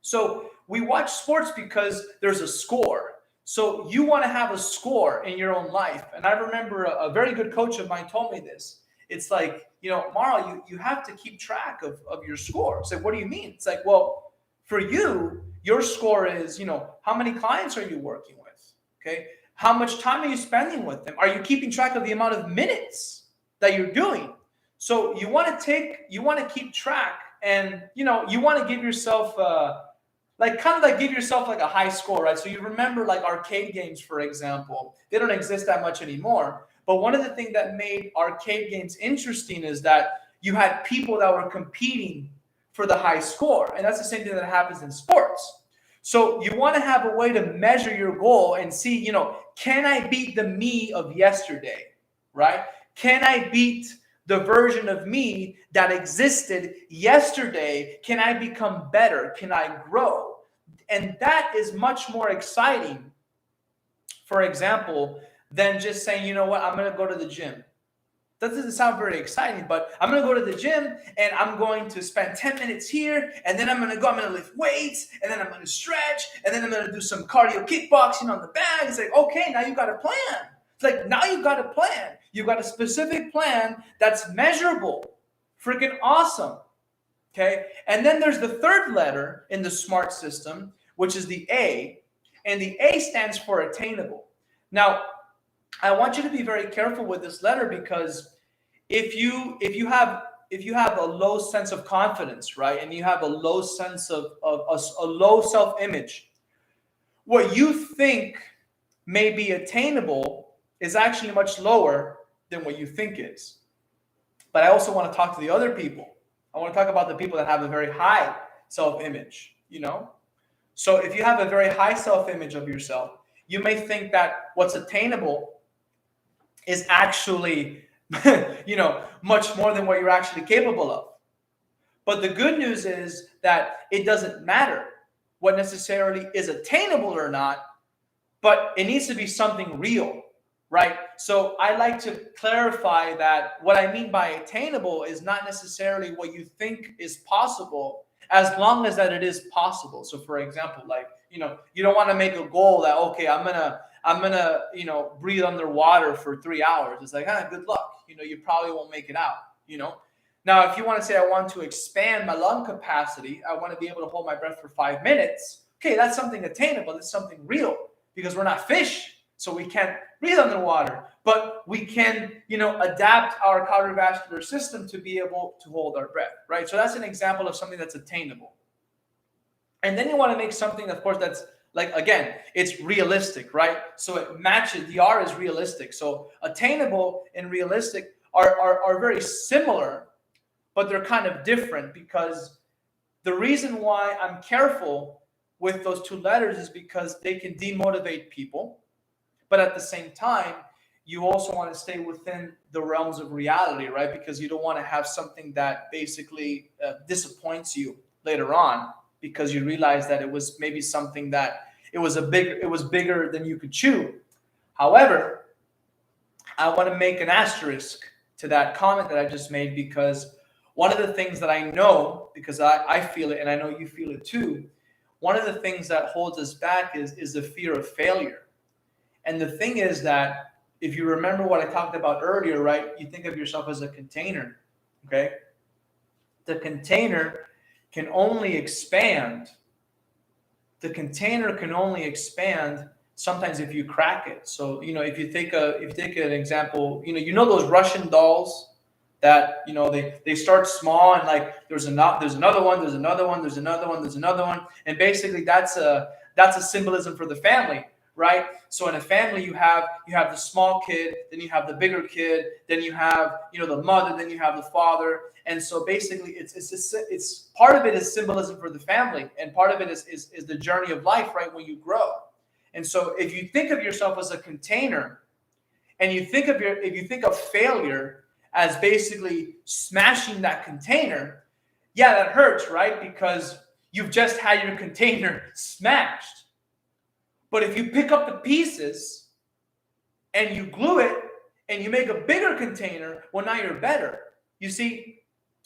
so we watch sports because there's a score. So you want to have a score in your own life. And I remember a very good coach of mine told me this. It's like, Mauro, you have to keep track of your score. So what do you mean? It's like, well, for you, your score is, how many clients are you working with? Okay. How much time are you spending with them? Are you keeping track of the amount of minutes that you're doing? So you want to keep track, and, you want to give yourself, give yourself like a high score, right? So you remember like arcade games, for example, they don't exist that much anymore. But one of the things that made arcade games interesting is that you had people that were competing for the high score. And that's the same thing that happens in sports. So you want to have a way to measure your goal and see, can I beat the me of yesterday, right? Can I beat the version of me that existed yesterday? Can I become better? Can I grow? And that is much more exciting, for example, than just saying, you know what, I'm going to go to the gym. That doesn't sound very exciting, but I'm going to go to the gym and I'm going to spend 10 minutes here, and then I'm going to lift weights, and then I'm going to stretch, and then I'm going to do some cardio kickboxing on the bag. It's like, okay, now you got a plan. It's like, now you got a plan. You got a specific plan that's measurable. Freaking awesome. Okay. And then there's the third letter in the SMART system, which is the A, and the A stands for attainable. Now, I want you to be very careful with this letter, because if you have a low sense of confidence, right, and you have a low sense of a low self-image, what you think may be attainable is actually much lower than what you think is. But I also want to talk to the other people. I want to talk about the people that have a very high self-image, So if you have a very high self-image of yourself, you may think that what's attainable is actually, much more than what you're actually capable of. But the good news is that it doesn't matter what necessarily is attainable or not, but it needs to be something real, right? So I like to clarify that what I mean by attainable is not necessarily what you think is possible, as long as that it is possible. So for example, like, you don't want to make a goal that, okay, I'm gonna breathe underwater for 3 hours. It's like, good luck. You probably won't make it out. Now, if you want to say, I want to expand my lung capacity, I want to be able to hold my breath for 5 minutes. Okay, that's something attainable. That's something real, because we're not fish, so we can't breathe underwater. But we can, adapt our cardiovascular system to be able to hold our breath, right? So that's an example of something that's attainable. And then you want to make something, of course, that's like, again, it's realistic, right? So it matches, the R is realistic. So attainable and realistic are very similar, but they're kind of different, because the reason why I'm careful with those two letters is because they can demotivate people. But at the same time, you also want to stay within the realms of reality, right? Because you don't want to have something that basically disappoints you later on, because you realize that it was maybe something that it was bigger than you could chew. However, I want to make an asterisk to that comment that I just made, because one of the things that I know, because I feel it and I know you feel it too, one of the things that holds us back is the fear of failure. And the thing is that if you remember what I talked about earlier, right, you think of yourself as a container, okay? The container can only expand. The container can only expand sometimes if you crack it. So, if you take an example, those Russian dolls that, they start small, and like there's another one, and basically that's a symbolism for the family, right? So in a family, you have the small kid, then you have the bigger kid, then you have the mother, then you have the father, and so basically it's part of it is symbolism for the family, and part of it is the journey of life, right? When you grow, and so if you think of yourself as a container, and if you think of failure as basically smashing that container, yeah, that hurts, right? Because you've just had your container smashed. But if you pick up the pieces and you glue it and you make a bigger container, well, now you're better. You see,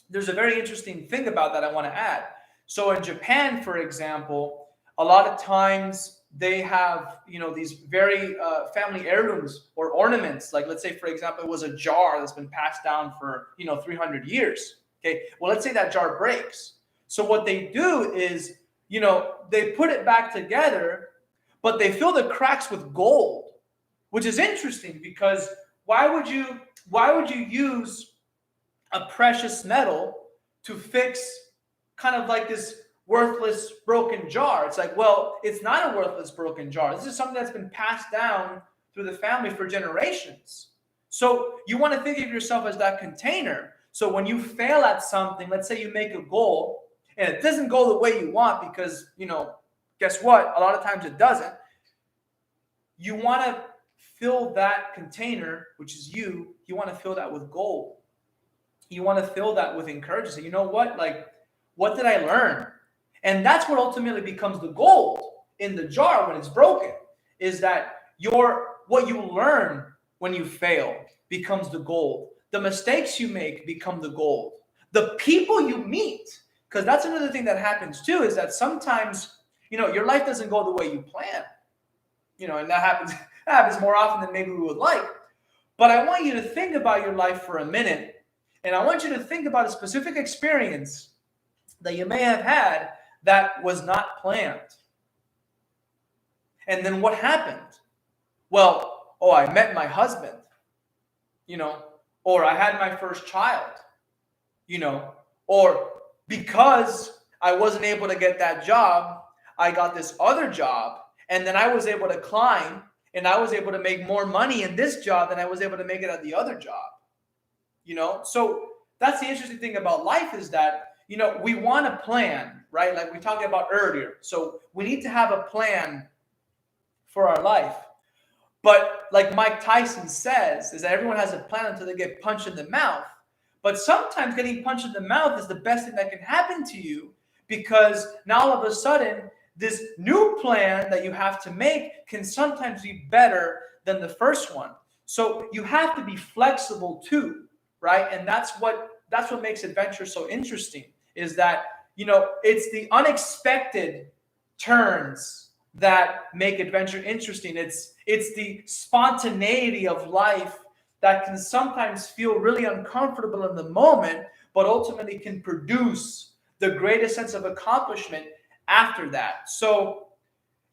there's a very interesting thing about that I want to add. So in Japan, for example, a lot of times they have, these very family heirlooms or ornaments. Like, let's say, for example, it was a jar that's been passed down for, 300 years. Okay. Well, let's say that jar breaks. So what they do is, they put it back together, but they fill the cracks with gold, which is interesting, because why would you use a precious metal to fix kind of like this worthless broken jar? It's like, well, it's not a worthless broken jar. This is something that's been passed down through the family for generations. So you want to think of yourself as that container. So when you fail at something, let's say you make a goal and it doesn't go the way you want, because, guess what? A lot of times it doesn't. You want to fill that container, which is you want to fill that with gold. You want to fill that with encouragement. So, you know what? Like, what did I learn? And that's what ultimately becomes the gold in the jar when it's broken, is that what you learn when you fail becomes the gold. The mistakes you make become the gold. The people you meet, because that's another thing that happens too, is that sometimes, your life doesn't go the way you plan. And that happens more often than maybe we would like. But I want you to think about your life for a minute, and I want you to think about a specific experience that you may have had that was not planned. And then what happened? Well, I met my husband, or I had my first child, or because I wasn't able to get that job, I got this other job, and then I was able to climb, and I was able to make more money in this job than I was able to make it at the other job. So that's the interesting thing about life, is that, we want a plan, right? Like we talked about earlier. So we need to have a plan for our life. But like Mike Tyson says, is that everyone has a plan until they get punched in the mouth. But sometimes getting punched in the mouth is the best thing that can happen to you, because now all of a sudden, this new plan that you have to make can sometimes be better than the first one. So you have to be flexible too, right? And that's what makes adventure so interesting, is that, it's the unexpected turns that make adventure interesting. It's the spontaneity of life that can sometimes feel really uncomfortable in the moment, but ultimately can produce the greatest sense of accomplishment after that. So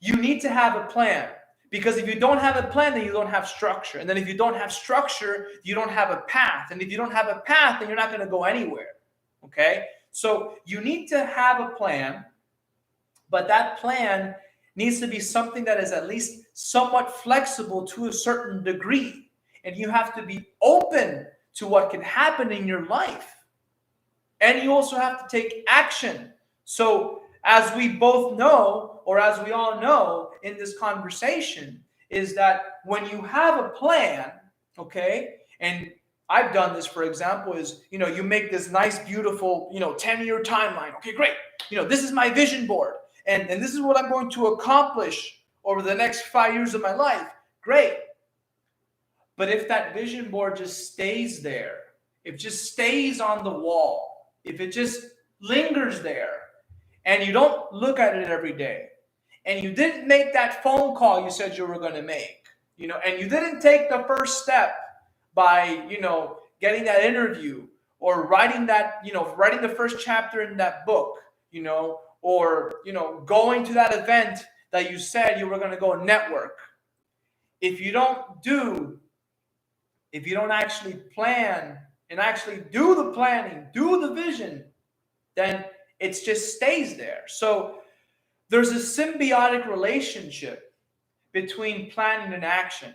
you need to have a plan, because if you don't have a plan, then you don't have structure. And then if you don't have structure, you don't have a path. And if you don't have a path, then you're not going to go anywhere. Okay? So you need to have a plan, but that plan needs to be something that is at least somewhat flexible to a certain degree. And you have to be open to what can happen in your life. And you also have to take action. So as we both know, or as we all know in this conversation, is that when you have a plan, okay, and I've done this, for example, is, you make this nice, beautiful, 10-year timeline. Okay, great. This is my vision board. And this is what I'm going to accomplish over the next 5 years of my life. Great. But if that vision board just stays there, if it just stays on the wall, if it just lingers there, and you don't look at it every day, and you didn't make that phone call you said you were going to make, and you didn't take the first step by, getting that interview, or writing the first chapter in that book, or, going to that event that you said you were going to go network. If you don't actually plan and actually do the planning, do the vision, then it just stays there. So there's a symbiotic relationship between planning and action.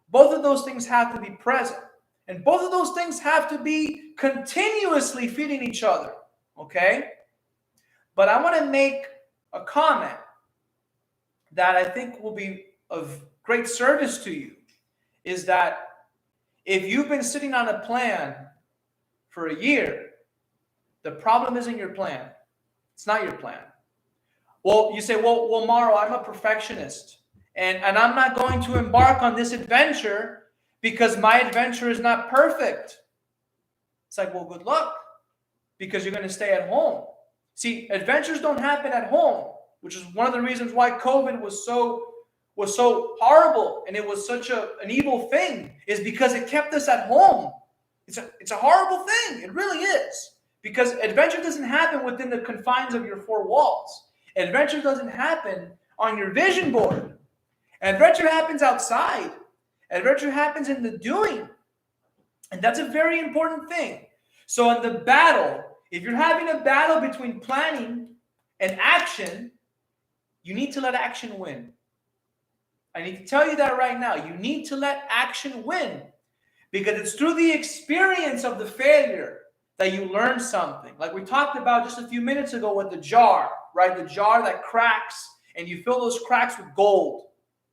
Both of those things have to be present. And both of those things have to be continuously feeding each other. Okay? But I want to make a comment that I think will be of great service to you, is that if you've been sitting on a plan for a year, the problem isn't your plan. It's not your plan. Well, you say, well, Mauro, I'm a perfectionist, and I'm not going to embark on this adventure because my adventure is not perfect. It's like, well, good luck, because you're going to stay at home. See, adventures don't happen at home, which is one of the reasons why COVID was so horrible and it was such an evil thing, is because it kept us at home. It's a horrible thing. It really is. Because adventure doesn't happen within the confines of your four walls. Adventure doesn't happen on your vision board. Adventure happens outside. Adventure happens in the doing. And that's a very important thing. So in the battle, if you're having a battle between planning and action, you need to let action win. I need to tell you that right now. You need to let action win, because it's through the experience of the failure that you learn something. Like we talked about just a few minutes ago with the jar, right? The jar that cracks, and you fill those cracks with gold,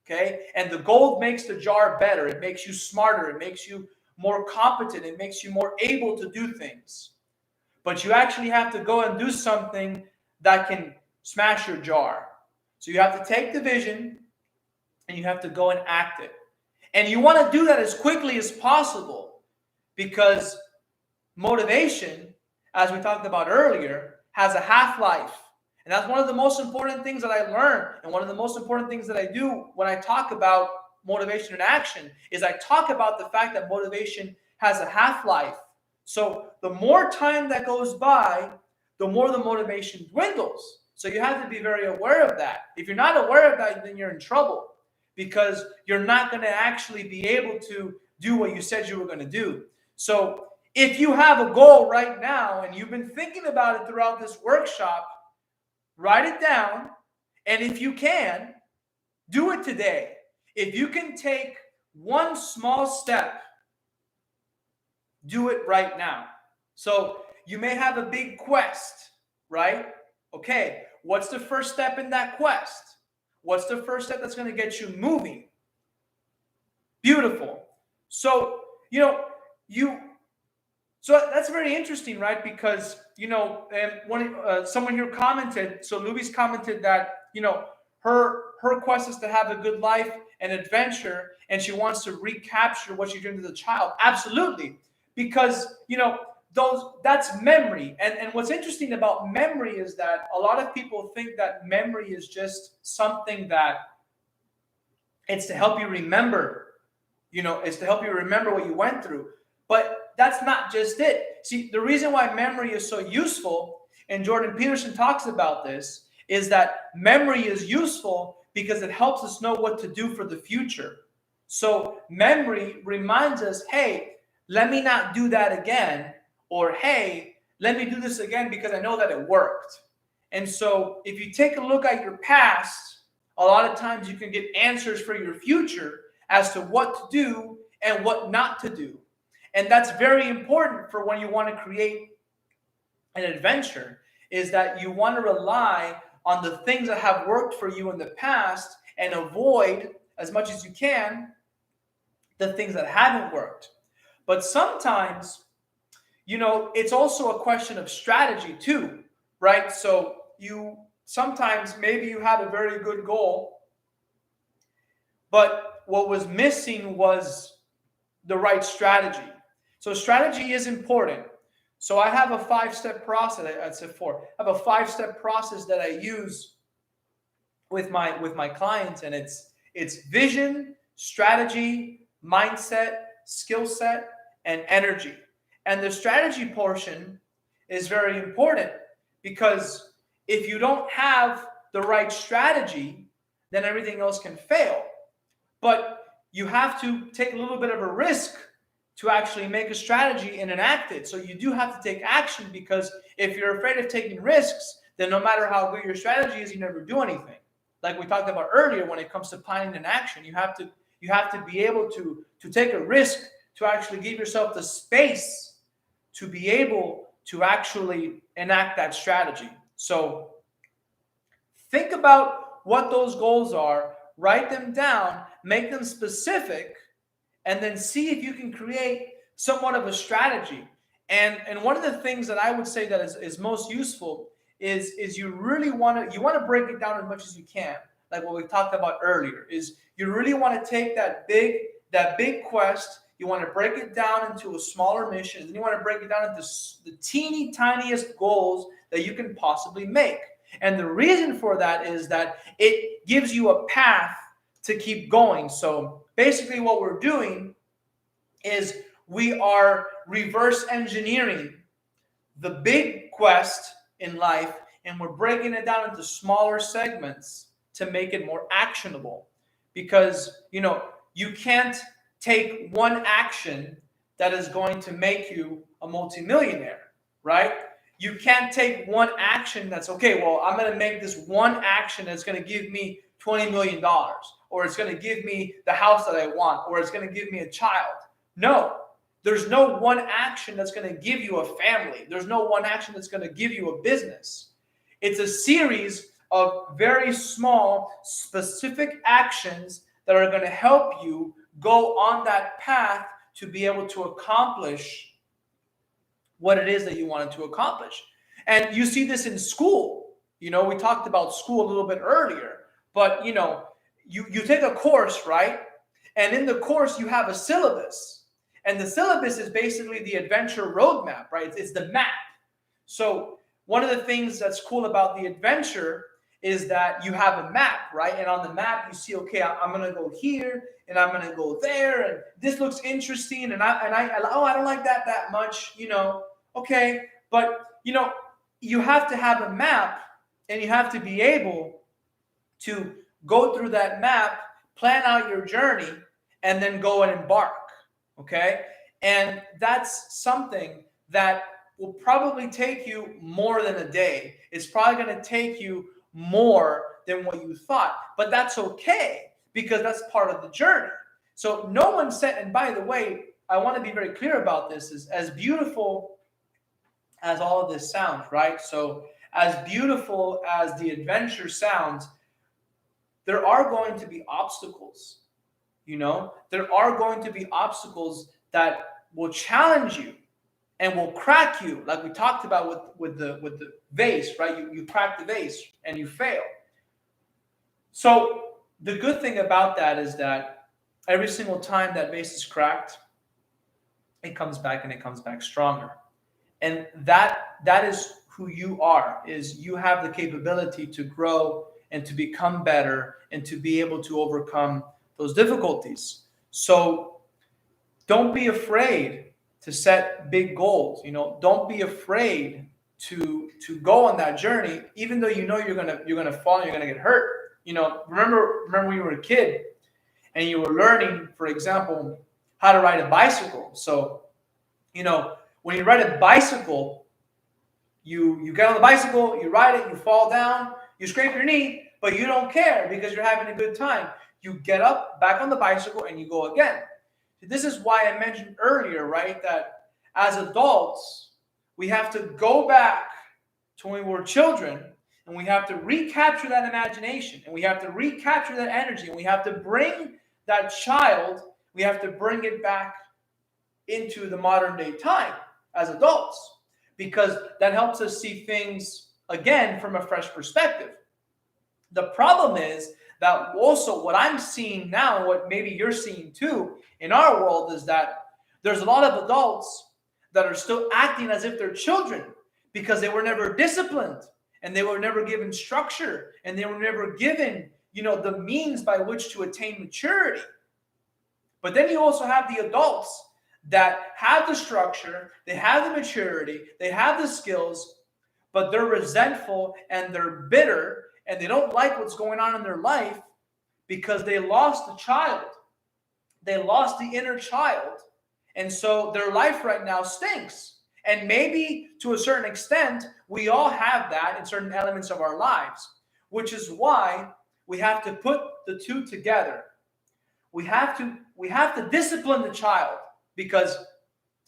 okay? And the gold makes the jar better. It makes you smarter. It makes you more competent. It makes you more able to do things. But you actually have to go and do something that can smash your jar. So you have to take the vision and you have to go and act it. And you want to do that as quickly as possible, because motivation, as we talked about earlier, has a half-life. And that's one of the most important things that I learned, and one of the most important things that I do when I talk about motivation and action is I talk about the fact that motivation has a half-life. So the more time that goes by, the more the motivation dwindles. So you have to be very aware of that. If you're not aware of that, then you're in trouble, because you're not going to actually be able to do what you said you were going to do. So if you have a goal right now and you've been thinking about it throughout this workshop, write it down. And if you can, do it today. If you can take one small step, do it right now. So you may have a big quest, right? Okay, what's the first step in that quest? What's the first step that's going to get you moving? Beautiful. So, you So that's very interesting, right? Because when someone here commented, so Louise commented that her quest is to have a good life and adventure, and she wants to recapture what she dreamed as a child. Absolutely, because that's memory, and what's interesting about memory is that a lot of people think that memory is just something that it's to help you remember. It's to help you remember what you went through. But that's not just it. See, the reason why memory is so useful, and Jordan Peterson talks about this, is that memory is useful because it helps us know what to do for the future. So memory reminds us, hey, let me not do that again, or hey, let me do this again because I know that it worked. And so if you take a look at your past, a lot of times you can get answers for your future as to what to do and what not to do. And that's very important for when you want to create an adventure, is that you want to rely on the things that have worked for you in the past and avoid as much as you can the things that haven't worked. But sometimes, it's also a question of strategy too, right? So sometimes maybe you have a very good goal, but what was missing was the right strategy. So strategy is important. So I have a 5-step process. I'd say 4. I have a 5-step process that I use with my clients, and it's vision, strategy, mindset, skill set, and energy. And the strategy portion is very important because if you don't have the right strategy, then everything else can fail. But you have to take a little bit of a risk to actually make a strategy and enact it. So you do have to take action, because if you're afraid of taking risks, then no matter how good your strategy is, you never do anything. Like we talked about earlier, when it comes to planning and action, you have to be able to take a risk to actually give yourself the space to be able to actually enact that strategy. So think about what those goals are, write them down, make them specific, and then see if you can create somewhat of a strategy. And one of the things that I would say that is most useful is you really want to break it down as much as you can. Like what we talked about earlier, is you really want to take that big quest, you want to break it down into a smaller mission, and you want to break it down into the teeny tiniest goals that you can possibly make. And the reason for that is that it gives you a path to keep going. So basically what we're doing is we are reverse engineering the big quest in life, and we're breaking it down into smaller segments to make it more actionable. Because you can't take one action that is going to make you a multimillionaire, right? You can't take one action that's okay, well, I'm going to make this one action that's going to give me $20 million, or it's going to give me the house that I want, or it's going to give me a child. No, there's no one action that's going to give you a family. There's no one action that's going to give you a business. It's a series of very small, specific actions that are going to help you go on that path to be able to accomplish what it is that you wanted to accomplish. And you see this in school. We talked about school a little bit earlier, but you take a course, right? And in the course, you have a syllabus. And the syllabus is basically the adventure roadmap, right? It's the map. So one of the things that's cool about the adventure is that you have a map, right? And on the map, you see, okay, I'm going to go here, and I'm going to go there, and this looks interesting, and I don't like that much, okay. But, you have to have a map, and you have to be able to go through that map, plan out your journey, and then go and embark, okay? And that's something that will probably take you more than a day. It's probably going to take you more than what you thought, but that's okay, because that's part of the journey. So no one said, and by the way, I want to be very clear about this, is as beautiful as all of this sounds, right? So as beautiful as the adventure sounds, there are going to be obstacles. There are going to be obstacles that will challenge you. and will crack you, like we talked about with the vase, right? You crack the vase and you fail. So the good thing about that is that every single time that vase is cracked, it comes back, and it comes back stronger. And that is who you are, is you have the capability to grow and to become better and to be able to overcome those difficulties. So don't be afraid to set big goals. Don't be afraid to go on that journey, even though you're gonna fall and you're gonna get hurt. Remember when you were a kid and you were learning, for example, how to ride a bicycle. So, when you ride a bicycle, you get on the bicycle, you ride it, you fall down, you scrape your knee, but you don't care because you're having a good time. You get up, back on the bicycle, and you go again. This is why I mentioned earlier, right, that as adults, we have to go back to when we were children, and we have to recapture that imagination, and we have to recapture that energy, and we have to bring that child, we have to bring it back into the modern day time as adults, because that helps us see things again from a fresh perspective. The problem is that also what I'm seeing now, and what maybe you're seeing too in our world, is that there's a lot of adults that are still acting as if they're children because they were never disciplined, and they were never given structure, and they were never given, the means by which to attain maturity. But then you also have the adults that have the structure, they have the maturity, they have the skills, but they're resentful and they're bitter, and they don't like what's going on in their life because they lost the child. They lost the inner child. And so their life right now stinks. And maybe to a certain extent, we all have that in certain elements of our lives, which is why we have to put the two together. We have to discipline the child, because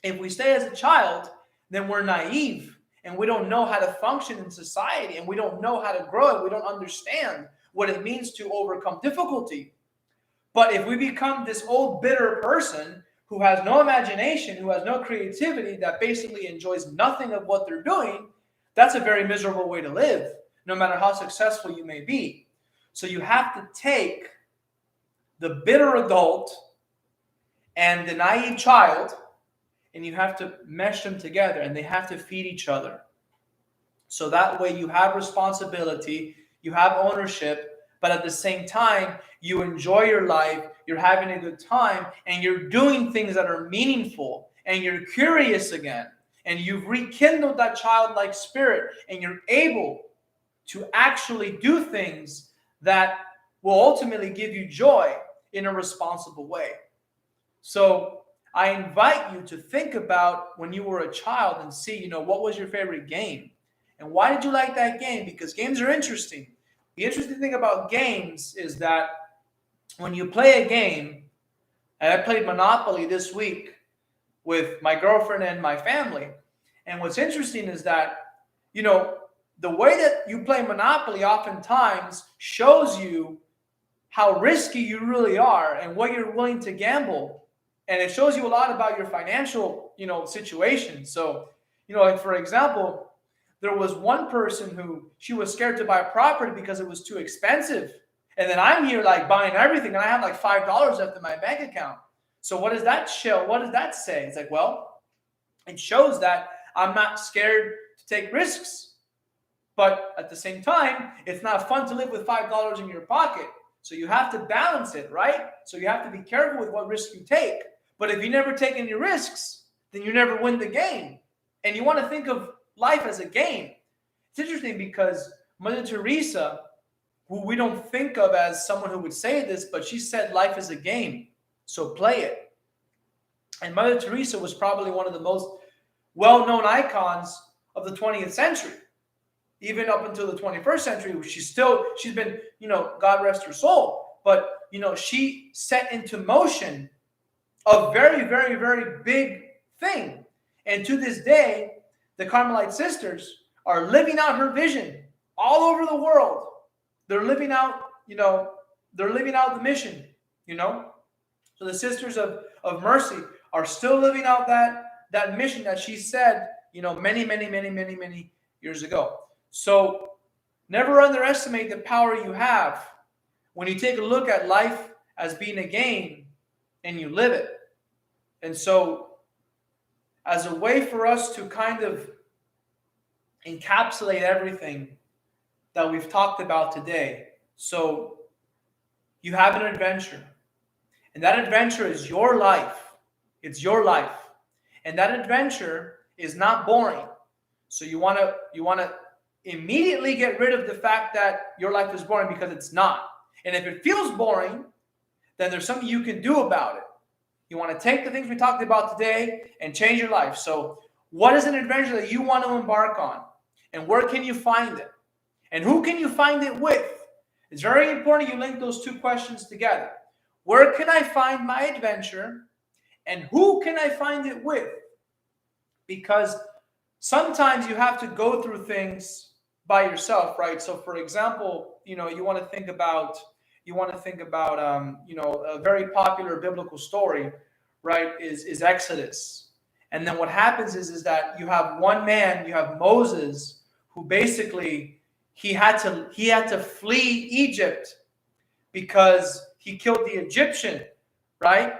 if we stay as a child, then we're naive and we don't know how to function in society, and we don't know how to grow, and we don't understand what it means to overcome difficulty. But if we become this old bitter person who has no imagination, who has no creativity, that basically enjoys nothing of what they're doing, that's a very miserable way to live, no matter how successful you may be. So you have to take the bitter adult and the naive child, and you have to mesh them together, and they have to feed each other. So that way you have responsibility, you have ownership, but at the same time, you enjoy your life, you're having a good time, and you're doing things that are meaningful, and you're curious again, and you've rekindled that childlike spirit, and you're able to actually do things that will ultimately give you joy in a responsible way. So I invite you to think about when you were a child and see, what was your favorite game? And why did you like that game? Because games are interesting. The interesting thing about games is that when you play a game, and I played Monopoly this week with my girlfriend and my family, and what's interesting is that, the way that you play Monopoly oftentimes shows you how risky you really are and what you're willing to gamble. And it shows you a lot about your financial, situation. So, like for example, there was one person who, she was scared to buy property because it was too expensive. And then I'm here like buying everything, and I have like $5 left in my bank account. So what does that show? What does that say? It's like, well, it shows that I'm not scared to take risks. But at the same time, it's not fun to live with $5 in your pocket. So you have to balance it, right? So you have to be careful with what risks you take. But if you never take any risks, then you never win the game. And you want to think of life as a game. It's interesting because Mother Teresa, who we don't think of as someone who would say this, but she said life is a game, so play it. And Mother Teresa was probably one of the most well-known icons of the 20th century. Even up until the 21st century, she's been, God rest her soul, but, she set into motion a very, very, very big thing. And to this day, the Carmelite sisters are living out her vision all over the world. They're living out, the mission, So the Sisters of Mercy are still living out that mission that she said, many, many, many, many, many years ago. So never underestimate the power you have when you take a look at life as being a game and you live it. And so, as a way for us to kind of encapsulate everything that we've talked about today, so you have an adventure, and that adventure is your life. It's your life, and that adventure is not boring. So you want to immediately get rid of the fact that your life is boring, because it's not. And if it feels boring, then there's something you can do about it. You want to take the things we talked about today and change your life. So what is an adventure that you want to embark on? And where can you find it? And who can you find it with? It's very important you link those two questions together. Where can I find my adventure? And who can I find it with? Because sometimes you have to go through things by yourself, right? So for example, you want to think about a very popular biblical story, right, is Exodus. And then what happens is that you have one man, you have Moses, who basically he had to flee Egypt because he killed the Egyptian, right?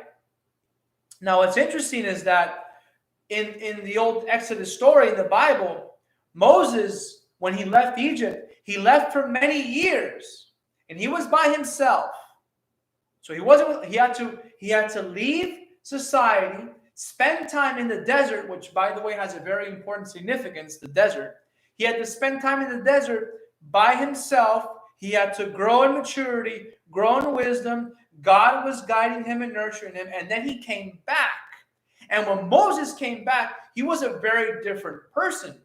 Now what's interesting is that in the old Exodus story in the Bible, Moses, when he left Egypt, he left for many years. And he was by himself. So he had to leave society, spend time in the desert, which by the way has a very important significance, the desert. He had to spend time in the desert by himself. He had to grow in maturity, grow in wisdom. God was guiding him and nurturing him. And then he came back. And when Moses came back, he was a very different person.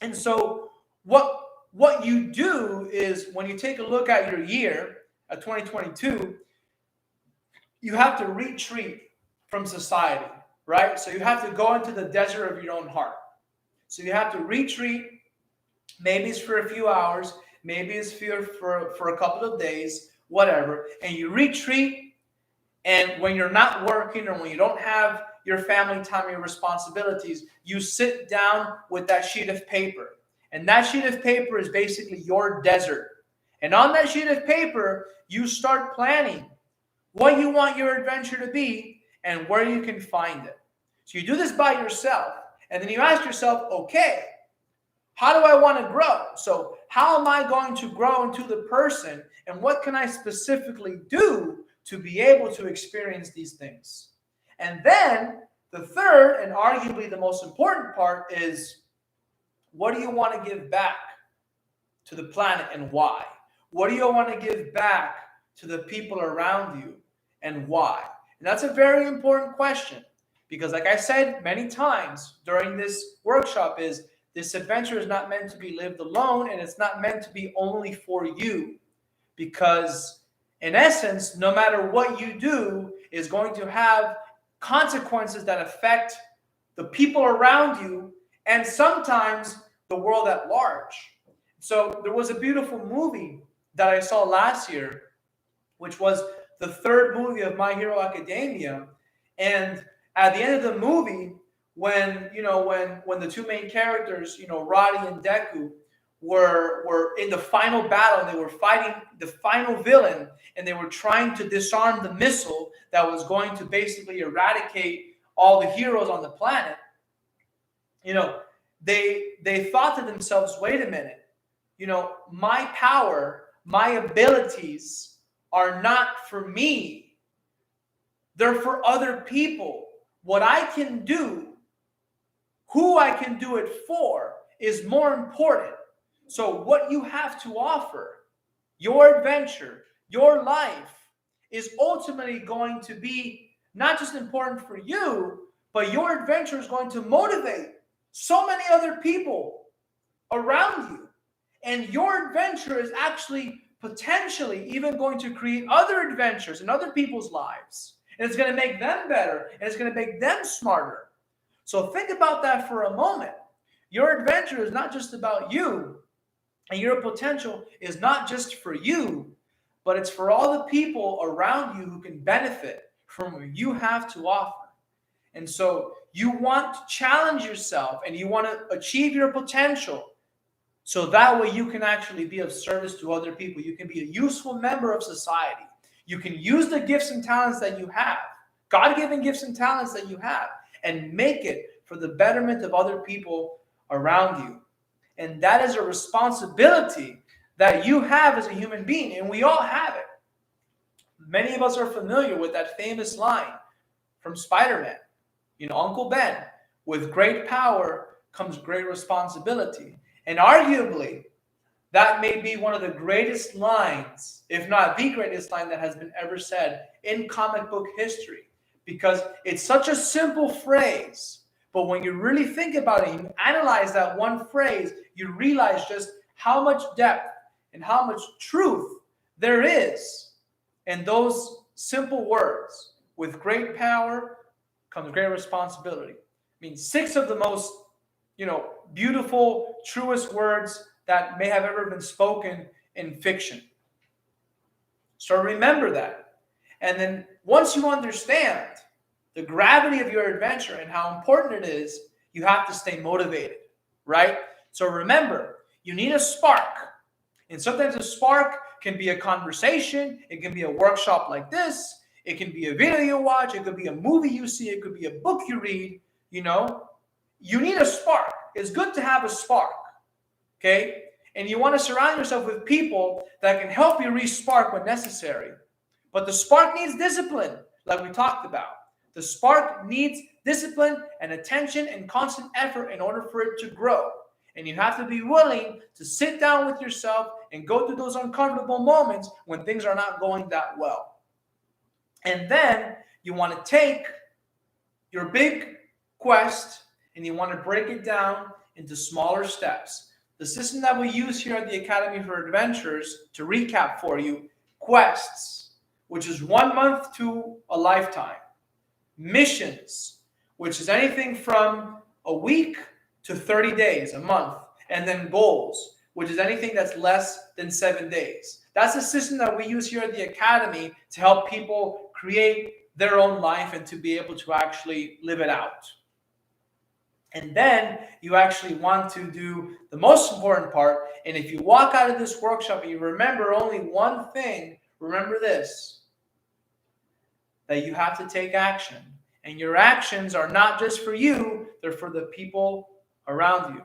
And so what you do is, when you take a look at your year, 2022, you have to retreat from society, right? So you have to go into the desert of your own heart. So you have to retreat. Maybe it's for a few hours. Maybe it's for a couple of days, whatever. And you retreat. And when you're not working, or when you don't have your family time, your responsibilities, you sit down with that sheet of paper. And that sheet of paper is basically your desert. And on that sheet of paper, you start planning what you want your adventure to be and where you can find it. So you do this by yourself. And then you ask yourself, okay, how do I want to grow? So how am I going to grow into the person? And what can I specifically do to be able to experience these things? And then the third, and arguably the most important part, is, what do you want to give back to the planet and why? What do you want to give back to the people around you and why? And that's a very important question, because like I said many times during this workshop, is this adventure is not meant to be lived alone, and it's not meant to be only for you, because in essence, no matter what you do is going to have consequences that affect the people around you, and sometimes the world at large. So there was a beautiful movie that I saw last year, which was the third movie of My Hero Academia. And at the end of the movie, when the two main characters, Roddy and Deku, were in the final battle, and they were fighting the final villain, and they were trying to disarm the missile that was going to basically eradicate all the heroes on the planet. They thought to themselves, wait a minute, my power, my abilities are not for me. They're for other people. What I can do, who I can do it for, is more important. So what you have to offer, your adventure, your life, is ultimately going to be not just important for you, but your adventure is going to motivate so many other people around you. And your adventure is actually potentially even going to create other adventures in other people's lives. And it's going to make them better, and it's going to make them smarter. So think about that for a moment. Your adventure is not just about you, and your potential is not just for you, but it's for all the people around you who can benefit from what you have to offer. And so you want to challenge yourself and you want to achieve your potential. So that way you can actually be of service to other people. You can be a useful member of society. You can use the gifts and talents that you have, God-given gifts and talents that you have, and make it for the betterment of other people around you. And that is a responsibility that you have as a human being, and we all have it. Many of us are familiar with that famous line from Spider-Man, Uncle Ben, with great power comes great responsibility. And arguably, that may be one of the greatest lines, if not the greatest line that has been ever said in comic book history, because it's such a simple phrase. But when you really think about it, you analyze that one phrase, you realize just how much depth and how much truth there is in those simple words. With great power comes great responsibility. I mean, 6 of the most, beautiful, truest words that may have ever been spoken in fiction. So remember that. And then once you understand the gravity of your adventure and how important it is, you have to stay motivated, right? So remember, you need a spark. And sometimes a spark can be a conversation. It can be a workshop like this. It can be a video you watch. It could be a movie you see. It could be a book you read. You need a spark. It's good to have a spark, okay? And you want to surround yourself with people that can help you re-spark when necessary. But the spark needs discipline, like we talked about. The spark needs discipline and attention and constant effort in order for it to grow. And you have to be willing to sit down with yourself and go through those uncomfortable moments when things are not going that well. And then you want to take your big quest and you want to break it down into smaller steps. The system that we use here at the Academy for Adventures, to recap for you, quests, which is 1 month to a lifetime. Missions, which is anything from a week to 30 days, a month. And then goals, which is anything that's less than 7 days. That's a system that we use here at the Academy to help people create their own life and to be able to actually live it out. And then you actually want to do the most important part. And if you walk out of this workshop and you remember only one thing, remember this, that you have to take action. And your actions are not just for you, they're for the people around you.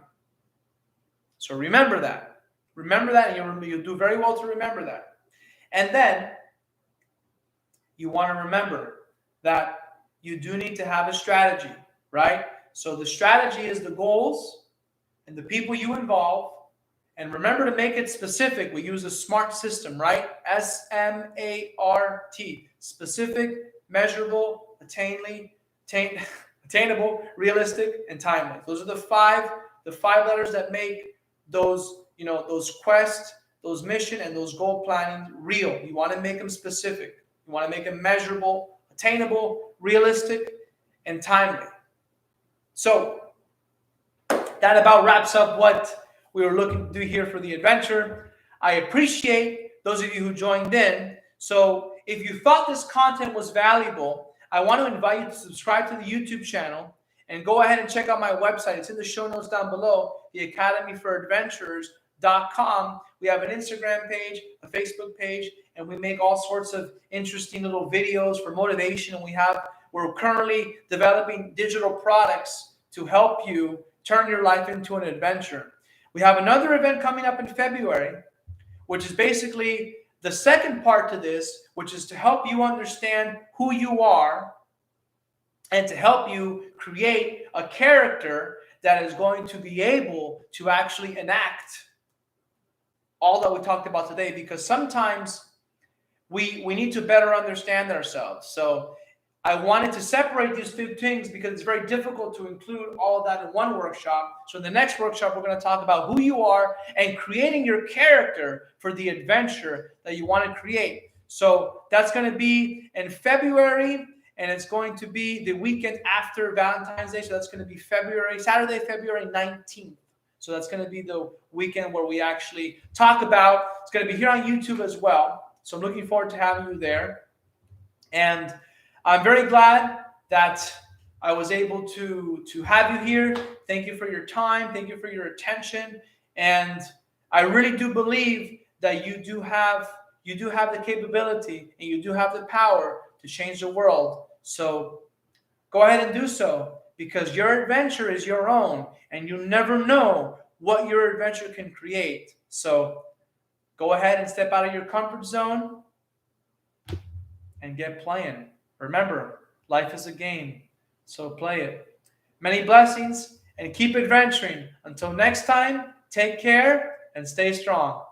So remember that. Remember that, and you'll do very well to remember that. And then you want to remember that you do need to have a strategy, right? So the strategy is the goals and the people you involve. And remember to make it specific. We use a SMART system, right? SMART. Specific, measurable, attainable, realistic, and timely. Those are the five letters that make those, those quests, those mission, and those goal planning real. You want to make them specific. You want to make them measurable, attainable, realistic, and timely. So that about wraps up what we were looking to do here for the adventure. I appreciate those of you who joined in. So if you thought this content was valuable, I want to invite you to subscribe to the YouTube channel and go ahead and check out my website. It's in the show notes down below, theacademyforadventures.com. We have an Instagram page, a Facebook page, and we make all sorts of interesting little videos for motivation. And we're currently developing digital products to help you turn your life into an adventure. We have another event coming up in February, which is basically the second part to this, which is to help you understand who you are and to help you create a character that is going to be able to actually enact all that we talked about today, because sometimes we need to better understand ourselves. So I wanted to separate these two things because it's very difficult to include all of that in one workshop. So in the next workshop, we're going to talk about who you are and creating your character for the adventure that you want to create. So that's going to be in February, and it's going to be the weekend after Valentine's Day. So that's going to be Saturday, February 19th. So that's going to be the weekend where we actually talk about, it's going to be here on YouTube as well. So I'm looking forward to having you there. And I'm very glad that I was able to have you here. Thank you for your time. Thank you for your attention. And I really do believe that you do have the capability and you do have the power to change the world. So go ahead and do so, because your adventure is your own and you never know what your adventure can create. So go ahead and step out of your comfort zone and get playing. Remember, life is a game, so play it. Many blessings and keep adventuring. Until next time, take care and stay strong.